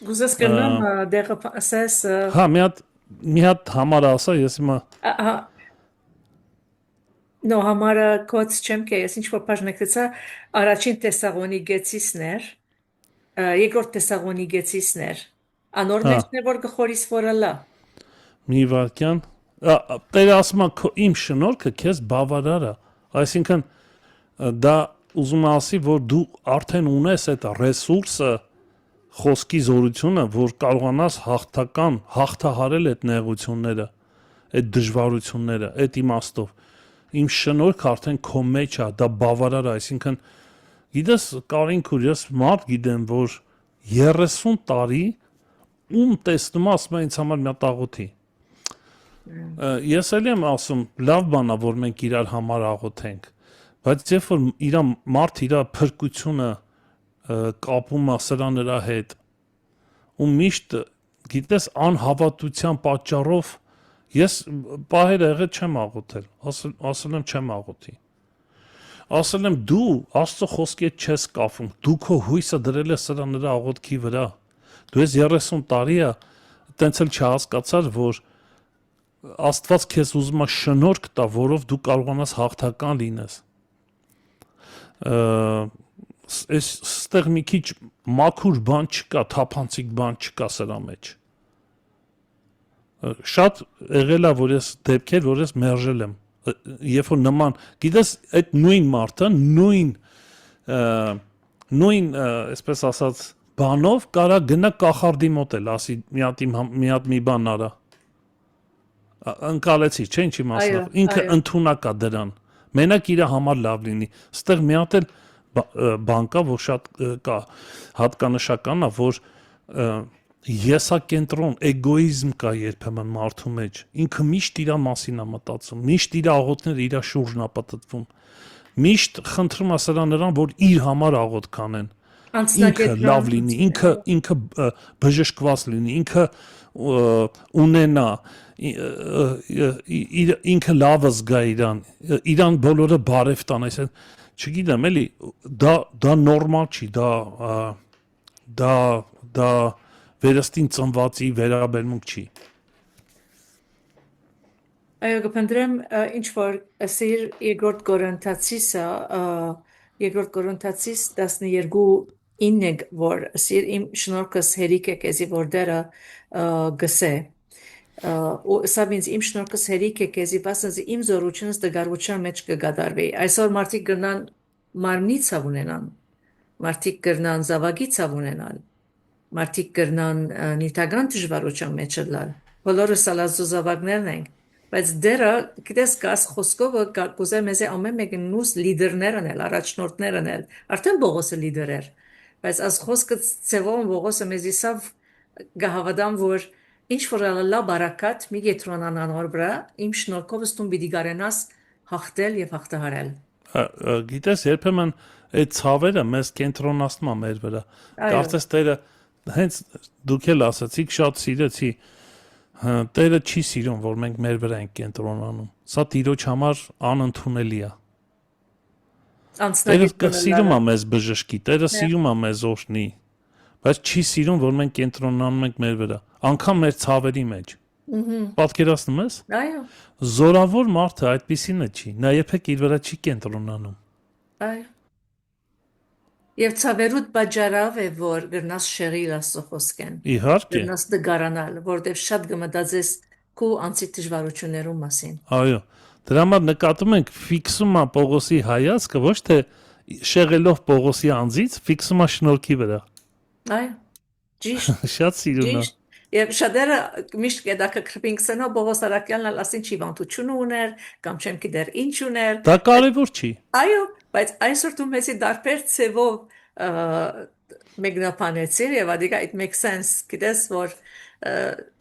Գուզես կնամ դեղը ասես հա մի հատ համար ասա, ես հիմա նո համարը կոց չեմ կե, ես ինչ որ բաժնեկցա առաջին Թեսաղոնիկեցիներ երկրորդ Թեսաղոնիկեցիներ անոր մեջներ որ գխորիս որալա մի վարքյան Տերը ասում է իմ շնորհքը քեզ բավարար է, այսինքն դա ուզում ասի, որ դու արդեն ունես այդ ռեսուրսը խոսքի զորությունը, որ կարողանաս հաղթահարել այդ նեղությունները, այդ դժվարությունները, այդ իմաստով։ Իմ շնորհքը արդեն քո մեջ է, դա բավարար է, այսինքն գիտես Կարին քուր, ես մարդ գիտեմ, որ 30 տարի ում տեսնում ասում է ինձ համար մի հատ աղոթի։ Ես էլ եմ ասում, լավ բան է, որ մենք իրար համար աղոթենք, բայց երբ որ մարդ իր փրկությունը կապում է սրա նրա հետ, ու միշտ գիտես անհավատության պատճառով ես պահերը եղել չեմ աղոթել, ասել եմ չեմ աղոթի։ Ասել եմ դու Աստծո խոսքի հետ չես կապվում, դու քո հույսը դրել ես սրա նրա աղոթքի վրա։ Դու ես 30 տարի է տենց էլ չհասկացար, որ Աստված քեզ ուզում է շնորհք տա, որով դու կարողանաս հաղթական լինես։ Այս ստեղ մի քիչ մաքուր բան չկա, թափանցիկ բան չկա սրա մեջ։ Շատ եղել է, որ ես դեպքեր, որ ես մերժել եմ, երբ որ նման, գիտես, այդ նույն մարդը, նույն, այսպես ասած, բանով կարա գնա կախարդի մոտ էլ, ասի մի հատ մի բան արա։ Ընկալեցի, չէ՞ ինչի մասով։ Ինքը ընդունակ է դրան։ Մենակ իր համար լավ լինի։ Ստեղ մի հատ էլ բան կա, որ շատ կա հատկանշական է, որ եսակենտրոն, էգոիզմ կա երբեմն մարդու մեջ։ Ինքը միշտ իր մասին է մտածում, միշտ իր աղոթները իր շուրջն է պատտվում։ Միշտ խնդրում է սրա նրան, որ իր համար աղոթ կանեն։ Ինքը լավ լինի, ինքը բժշկված լինի, ինքը ունենա, ինքը լավը զգա իրան բոլորը բարև տան, այսինքն չգիտեմ, էլի դա նորմալ չի, դա վերստին ծնվածի վերաբերմունք չի։ Այո, կփնտրեմ ինչ որ ասիր երկրորդ Կորինթացիս 12:9 որ ասիր իմ շնորհքս հերիք է քեզի որ դերը գսե ու սա ինձ իմ շնորհքս հերիք է քեզի բասնզի իմ զորությունս դգարության մեջ կգադարվի այսօր մարդիկ կգնան մարմնի ցավ ունենան մարդիկ կգնան զավակի ցավ ունենան մարդիկ կգնան նյութական դժվարության մեջ լալ բոլորս ալազու զավակներն ենք բայց դերը գիտես գաս խոսքովը կուզե մեզի ամեն մեկը նույն լիդերներն էլ առաջնորդներն էլ արդեն Բողոսը լիդեր էր բայց as խոսքը ծևոն Բողոսը մեզի սավ գահավադան որ ինչ որ լա բարակատ մի գետրոնան անոր վրա իմ շնորհքով ստում պիտի գարենաս հաղթել եւ հաղթահարել գիտես երբեմն այդ ցավերը մեզ կենտրոնացնում է մեր վրա կարծես Տերը հենց դուք էլ ասացիք շատ սիրեցի Տերը չի սիրում, որ մենք մեր վրա ենք կենտրոնանում։ Սա Տիրոջ համար անընդունելի է։ Տերը սիրում է մեզ բժշկի, Տերը սիրում է մեզ օրհնի, բայց չի սիրում, որ մենք կենտրոնանում ենք մեր վրա, անգամ մեր ցավերի մեջ։ Պատկերացնում ես։ Այո։ Զորավոր մարդը այդպիսինը չի, նա երբեք իր վրա չի կենտրոնանում։ Այո։ Եվ ցավերուտ բաժարավ է որ գրնաս շեղիլ Աստծո խոսքեն։ Իհարկե։ Գրնաս դգարանալ, որտեվ շատ կմտածես քո անցի դժվարություններում մասին։ Այո։ Դրա համար նկատում ենք ֆիքսում է Պողոսի հայացքը, ոչ թե շեղելով Պողոսի անձից, ֆիքսում է շնորհքի վրա։ Այո։ Ճիշտ։ Շատ սիրուն է։ Եվ շատերը միշտ կդակը քրպինքսենա Պողոս Արաքյանն ասին չի վանտություն ուներ, կամ չեմ գիտեր ինչ ուներ։ Դա կարևոր չի։ Այո, բայց այսօր դու մեզի դարբեր ցևով մեկնաբանեցիր եւ ադիգա it makes sense գիտես որ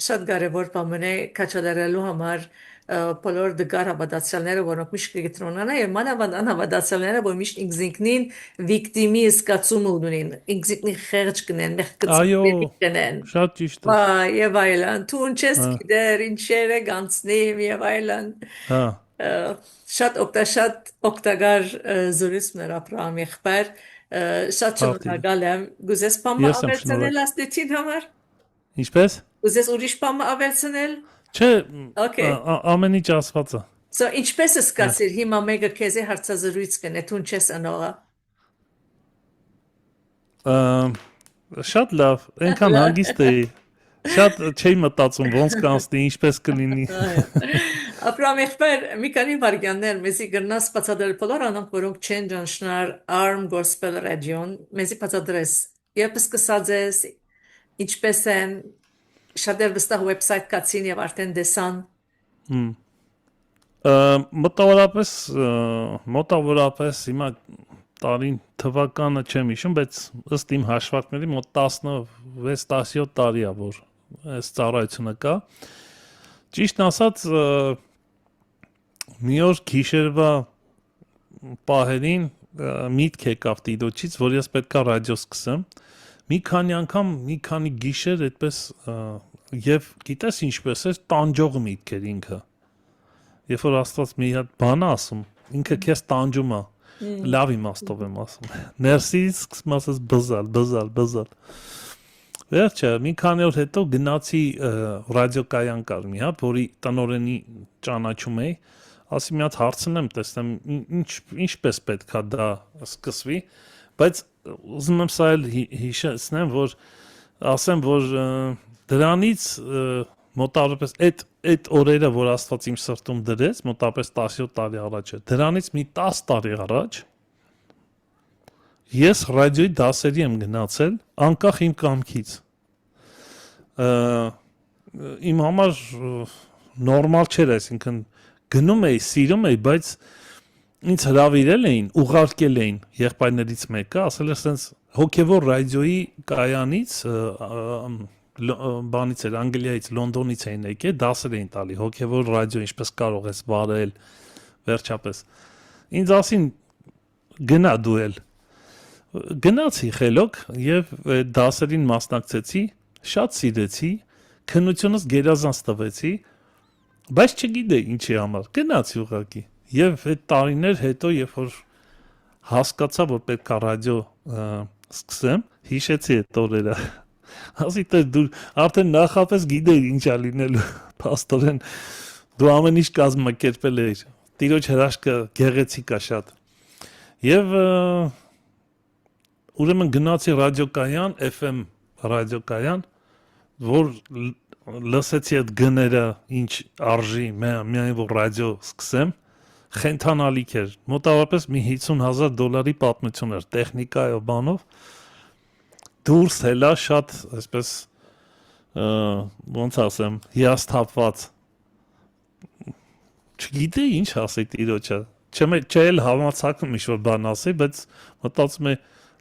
շատ կարևոր բան է քաչալերելու համար բոլոր դգար հավատացյալները որոնք միշտ կգտնան եւ մանավանդ անհավատացյալները որ միշտ ինքնին վիկտիմի զգացում ունեն ինքնին խեղճ կնեն մեղքծի կնեն շատ ճիշտ է եւ այլն դու ինչես գիտեր ինչերը գանցնիմ եւ այլն շատ օգտակար զորույցներ ապրամ եղբայր շատ շնորհակալ եմ գուզես բամը ավելցնել աստիճին համար ինչպես գուզես ուրիշ բամը ավելցնել Չէ, ամեն ինչ ասված է։ So ինչպես է սկացիր հիմա մեկը քեզ հարցազրույց կնե դու չես անողա։ Շատ լավ, այնքան հանգիստ էի։ Շատ չէի մտածում ոնց կանցնի, ինչպես կլինի։ Ապրամ եղբայր մի քանի վարքյաններ մեզի գրնաս բացատրել բոլոր անոնք որոնք չեն ճանաչնար Arm Gospel Radio-ն, մեզի բացատրես։ Երբ սկսած ես ինչպես են Շատեր վստահ website կացին եւ արդեն դեսան։ Մոտավորապես հիմա տարին թվականը չեմ հիշում, բայց ըստ իմ հաշվարկների մոտ 16-17 տարի է որ այս ծառայությունը կա։ ճիշտ ասած, մի օր գիշերվա պահերին միտք եկավ տիրոջից, որ ես պետքա ռադիո սկսեմ։ Մի քանի անգամ, մի քանի գիշեր այդպես եւ գիտես ինչպես էր, տանջող միտք էր ինքը։ Երբ որ Աստված մի հատ բան ասում, ինքը քեզ տանջում է։ Լավ իմաստով եմ ասում։ Ներսից սկսում ասես բզալ։ Վերջը մի քանի օր հետո գնացի ռադիոկայան կար մի հատ, որի տնօրենի ճանաչում էի, ասի մի հատ հարցնեմ, տեսնեմ ինչպես պետքա դա սկսվի, բայց ուզում եմ սա էլ հիշեցնեմ, որ ասեմ, որ դրանից մոտավորապես այդ օրերը, որ Աստված իմ սրտում դրեց, մոտավորապես 17 տարի առաջ է, դրանից մի 10 տարի առաջ ես ռադիոյի դասերի եմ գնացել անկախ իմ կամքից։ Իմ համար նորմալ չէր, այսինքն գնում էի, սիրում էի, բայց ինձ հրավիրել էին, ուղարկել էին եղբայրներից մեկը, ասել էր սենց հոգևոր ռադիոյի կայանից, բանից էր, Անգլիայից, Լոնդոնից էին եկել, դասեր էին տալի, հոգևոր ռադիո ինչպես կարող ես վարել, վերջապես։ Ինձ ասին գնա դու էլ։ Գնացի խելոք եւ դասերին մասնակցեցի, շատ սիրեցի, քննությունս գերազանց տվեցի, բայց չգիտեի ինչի համար։ Գնացի ուղղակի։ Եվ այդ տարիներ հետո, երբ որ հասկացա, որ պետք է ռադիո սկսեմ, հիշեցի այդ օրերը։ Ասի դու արդեն նախապես գիտեի ինչա լինելու, փաստորեն դու ամեն ինչ կազմակերպել ես։ Տիրոջ հրաշքը գեղեցիկ է շատ։ Եվ ուրեմն գնացի ռադիոկայան, FM ռադիոկայան, որ լսեցի այդ գները, ինչ արժի, միայն որ ռադիո սկսեմ, խենթանալիք էր, մոտավորապես մի $50,000 պատմություն էր, տեխնիկայով, բանով, դուրս հելա շատ, այսպես, ոնց ասեմ, հիասթափված, չգիտեի ինչ ասի տիրոջը, չէ էլ համացակում ինչ-որ բան ասի, բայց մտածում է,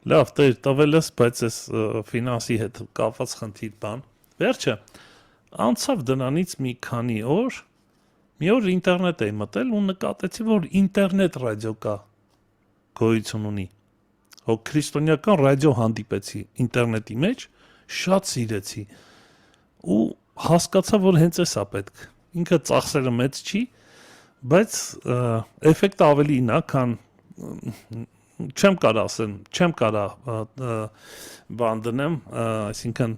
լավ, տվել ես, բայց ես ֆինանսի հետ կապված խնդիր բան, վերջը, անցավ դրանից մի քանի օր, մի օր ինտերնետ էի մտել ու նկատեցի, որ ինտերնետ ռադիո կա, գոյություն ունի, հո քրիստոնեական ռադիո հանդիպեցի ինտերնետի մեջ, շատ սիրեցի ու հասկացա, որ հենց էսա պետք, ինքը ծախսերը մեծ չի, բայց էֆեկտը ավելին է, քան չեմ կարա ասեմ, չեմ կարա բան դնեմ, այսինքն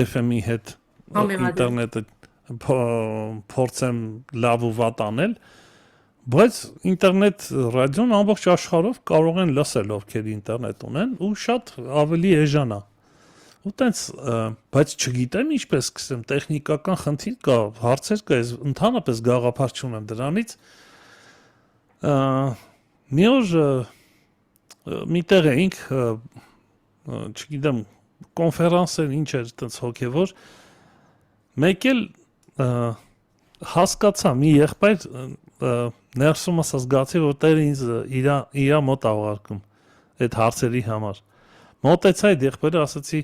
FM-ի հետ ինտերնետը փորձեմ լավ ու վատ անել, բայց ինտերնետ ռադիոն ամբողջ աշխարհով կարող են լսել ովքեր ինտերնետ ունեն ու շատ ավելի էժան է։ Ու տենց, բայց չգիտեմ ինչպես սկսեմ, տեխնիկական խնդիր կա, հարցեր կա, ես ընդհանրապես գաղափար չունեմ դրանից։ Մի օր միտեղ էինք, չգիտեմ, կոնֆերանսեր ինչ էր տենց հոգևոր, մեկ էլ հասկացա մի եղբայր ներսումս զգացի, որ Տերը ինձ իրա մոտ աղարկում այդ հարցերի համար։ Մոտեցա այդ եղբայրը, ասացի,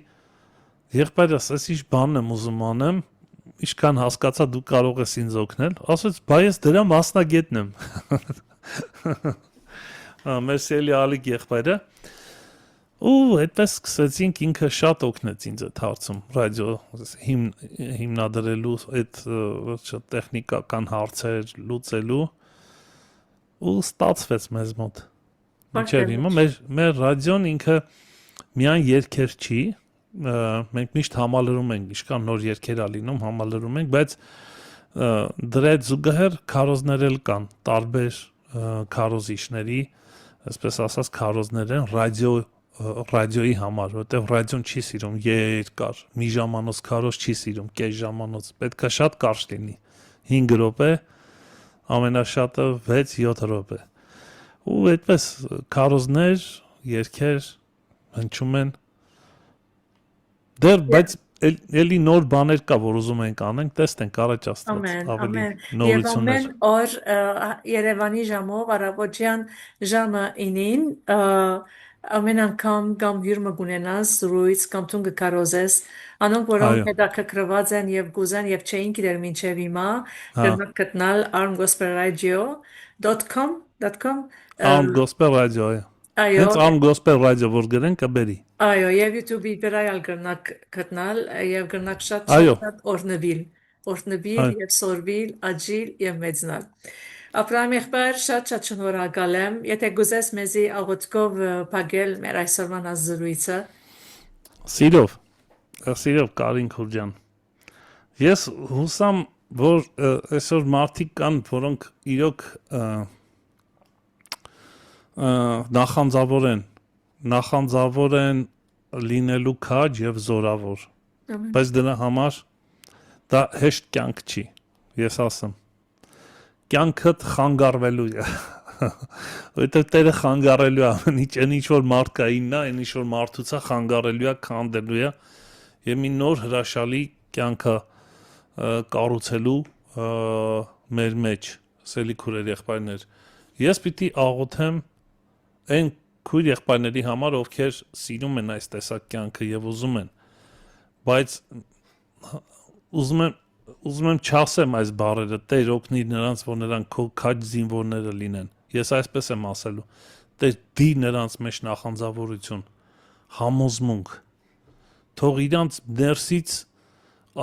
եղբայրս, ես ինչ բանն եմ ուզում անեմ, ինչքան հասկացա դու կարող ես ինձ օգնել, ասաց, բա ես դրա մասնագետն եմ։ Մեր սիրելի ալիք եղբայրը, ու այդպես սկսեցինք, ինքը շատ օգնեց ինձ այդ հարցում, ռադիո հիմնադրելու, այդ տեխնիկական հարցեր լուծելու, ու ստացվեց մեզ մոտ։ Մինչև հիմա մեր ռադիոն ինքը միայն երգեր չի, մենք միշտ համալրում ենք, ինչքան նոր երգեր ա լինում, համալրում ենք, բայց դրա հետ զուգահեռ քարոզներ էլ կան, տարբեր քարոզիչների, այսպես ասած քարոզներ են ռադիոյի համար, որտեղ ռադիոն չի սիրում երկար, մի ժամանոց քարոզ չի սիրում, կես ժամանոց, պետք է շատ կարճ լինի, 5 րոպե, ամենաշատը 6-7 րոպե։ Ու այդպես քարոզներ, երգեր հնչում են։ Դեռ բայց էլի նոր բաներ կա, որ ուզում ենք անենք, տեսնենք առաջ Աստված ավելի նորություններ։ Եվ ամեն օր Երևանի ժամով առավոտյան ժամը 9-ին ամեն անգամ կամ հյուրը գունենաս զրույց կամ տուն կկարոզես անոնք որոնք Այո, հետաքրքրված են եւ գուզեն եւ չէին գիտեր մինչեւ հիմա հա, կրնակ գտնալ armgospelradio.com Armed Gospel Radio, այո։ այո Հենց Armed Gospel Radio որ գրեն կբերի։ այո եւ YouTube-ի վրա ալ կրնակ գտնալ եւ կրնակ շատ Այո, շատ շատ օրնվիլ այո, եւ սորվիլ աջիլ եւ մեծնալ Ապրահամ եղբայր շատ շնորհակալ եմ եթե գուզես մեզի աղոթքով փակել մեր այսօրվան ազրույցը սիրով, սիրով Կարին Քուրջան։ Ես հուսամ, որ այսօր մարդիկ կան, որոնք իրոք նախանձավոր են լինելու քաջ եւ զորավոր, ամեն բայց դրա համար դա հեշտ կյանք չի, ես ասեմ։ Կյանքդ խանգարվելու է։ Որտեղ Տերը խանգարելու է ամեն ինչ որ մարդ կա իննա, այն ինչ որ մարդուցա խանգարելու է, քանդելու է եւ մի նոր հրաշալի կյանքը կառուցելու մեր մեջ, սելի քուրեր եղբայրներ։ Ես պիտի աղոթեմ այն քույր եղբայրների համար, ովքեր սիրում են այս տեսակ կյանքը եւ ուզում են, բայց ուզում եմ չասեմ այս բառերը, Տեր օգնի նրանց, որ նրանք քո քաջ զինվորները լինեն։ Ես այսպես եմ ասելու։ Տեր դի նրանց մեջ նախանձավորություն, համոզմունք։ Թող իրանց ներսից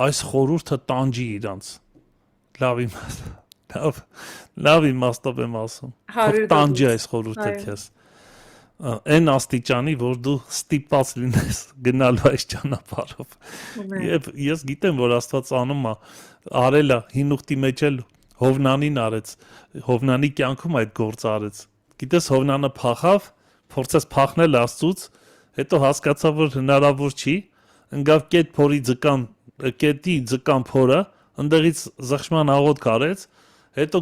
այս խորհուրդը տանջի իրանց։ Լավ իմաստով եմ ասում։ Թող 100 տանջի այս խորհուրդը այո քեզ։ Այն աստիճանի, որ դու ստիպված լինես գնալու այս ճանապարհով։ ամեն Եվ ես գիտեմ, որ Աստված անում է, արել է, հին ուխտի մեջ էլ Հովնանին արեց, Հովնանի կյանքում այդ գործը արեց։ Գիտես, Հովնանը փախավ, փորձեց փախնել Աստծուց, հետո հասկացավ, որ հնարավոր չի, ընկավ կետի ձկան փորը, ընդեղից զղջման աղոթք արեց, հետո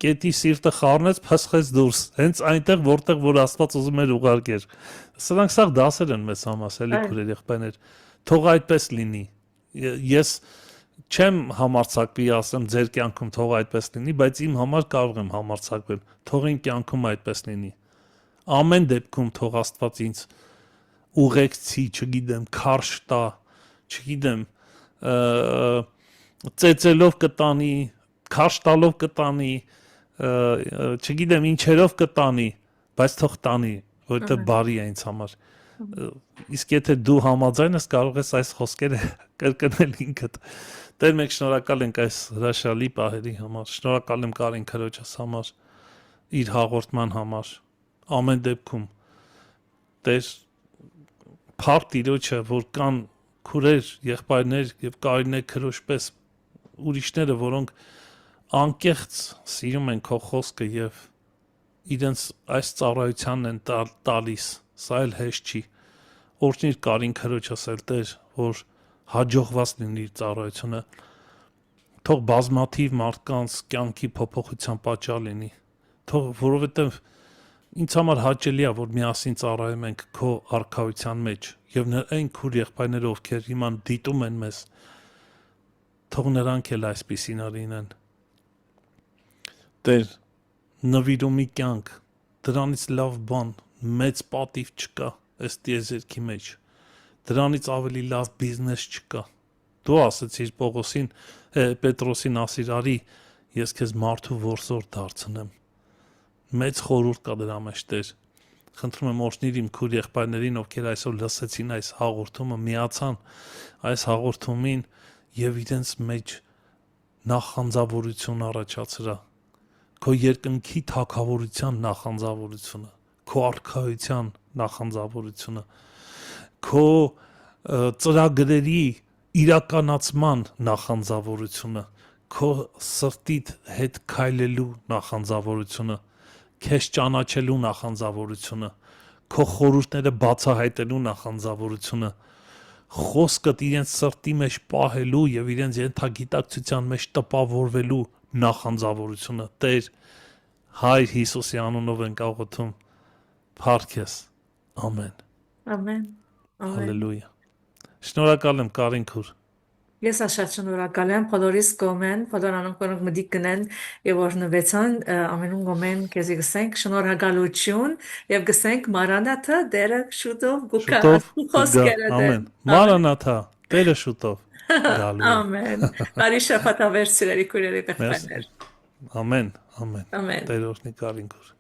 կետի սիրտը խառնեց, փսխեց դուրս, հենց այնտեղ, որտեղ որ Աստված ուզում էր ուղարկեր։ Սրանք սաղ դասեր են մեզ համար, էլի այո քուրեր եղբայրներ։ Թող այդպես լինի։ Ես չեմ համարցակվի ասեմ ձեր կյանքում թող այդպես լինի, բայց իմ համար կարող եմ համարցակվել։ Թող իմ կյանքում այդպես լինի։ Ամեն դեպքում թող Աստված ինձ ուղեկցի, չգիտեմ, քարշ տա, չգիտեմ, ծեծելով կտանի, քարշ տալով կտանի, չգիտեմ ինչերով կտանի, բայց թող տանի, որովհետև ամեն բարի է ինձ համար։ Իսկ եթե դու համաձայն ես, կարող ես այս խոսքերը կրկնել ինքդ։ Տեր մեկ շնորհակալ ենք այս հրաշալի պահերի համար։ Շնորհակալ եմ Կարին քրոջս համար, իր հաղորդման համար։ Ամեն դեպքում Տեր փառք Տիրոջը, որ կան քուրեր, եղբայրներ եւ Կարինե քրոջպես ուրիշները, որոնք անկեղծ սիրում են քո խոսքը եւ իրենց այս ծառայությանն են տալիս, սա էլ հեշտ չի։ Օրհնիր Կարին քրոջս էլ Տեր, որ հաջողված լինի իր ծառայությունը, թող բազմաթիվ մարդկանց կյանքի փոփոխության պատճառ լինի։ Թող, որովհետեւ ինձ համար հաճելի է, որ միասին ծառայում ենք քո արքայության մեջ եւ այն քուր եղբայրները, ովքեր հիմա դիտում են մեզ, թող նրանք էլ այսպիսին լինեն։ Տեր, նվիրումի կյանք, դրանից լավ բան, մեծ պատիվ չկա այս տիեզերքի մեջ։ Դրանից ավելի լավ բիզնես չկա։ Դու ասացիր Պետրոսին ասիր արի, ես քեզ մարդու որսորդ դարձնեմ։ Մեծ խորհուրդ կա դրա մեջ, Տեր։ Խնդրում եմ օրհնիր իմ քույր եղբայրներին, ովքեր այսօր լսեցին այս հաղորդումը, միացան այս հաղորդումին եւ իրենց մեջ նախանձավորություն առաջացրա։ Քո երկնքի թագավորության նախանձավորությունը, քո արքայության նախանձավորությունը, քո ծրագրերի իրականացման նախանձավորությունը, քո սրտիդ հետ քայլելու նախանձավորությունը, քեզ ճանաչելու նախանձավորությունը, քո խորհուրդները բացահայտելու նախանձավորությունը, խոսքդ իրենց սրտի մեջ պահելու եւ իրենց ենթագիտակցության մեջ տպավորվելու նախանձավորությունը։ Տեր, Հայր Հիսուսի անունով ենք աղոթում, փառք ես։ Ամեն։ ամեն ամեն Հալելույա։ Շնորհակալ եմ Կարին քուր։ Ես շատ շնորհակալ եմ բոլորիս կողմեն, բոլոր անոնք մտիկ գնեն եւ օրնվեցան ամենուն կողմեն քեզի գսենք շնորհակալություն եւ գսենք Մարանաթա դերը շուտով գուկա Շուտով կգա, խոսքերը ամեն։ Maranatha, Տերը շուտով գալու է։ ամեն բարի շաբաթ ավերսուրերի քուրերի Մերսի։ բխներ Ամեն, ամեն։ ամեն Տերը օրհնի Կարինգոր։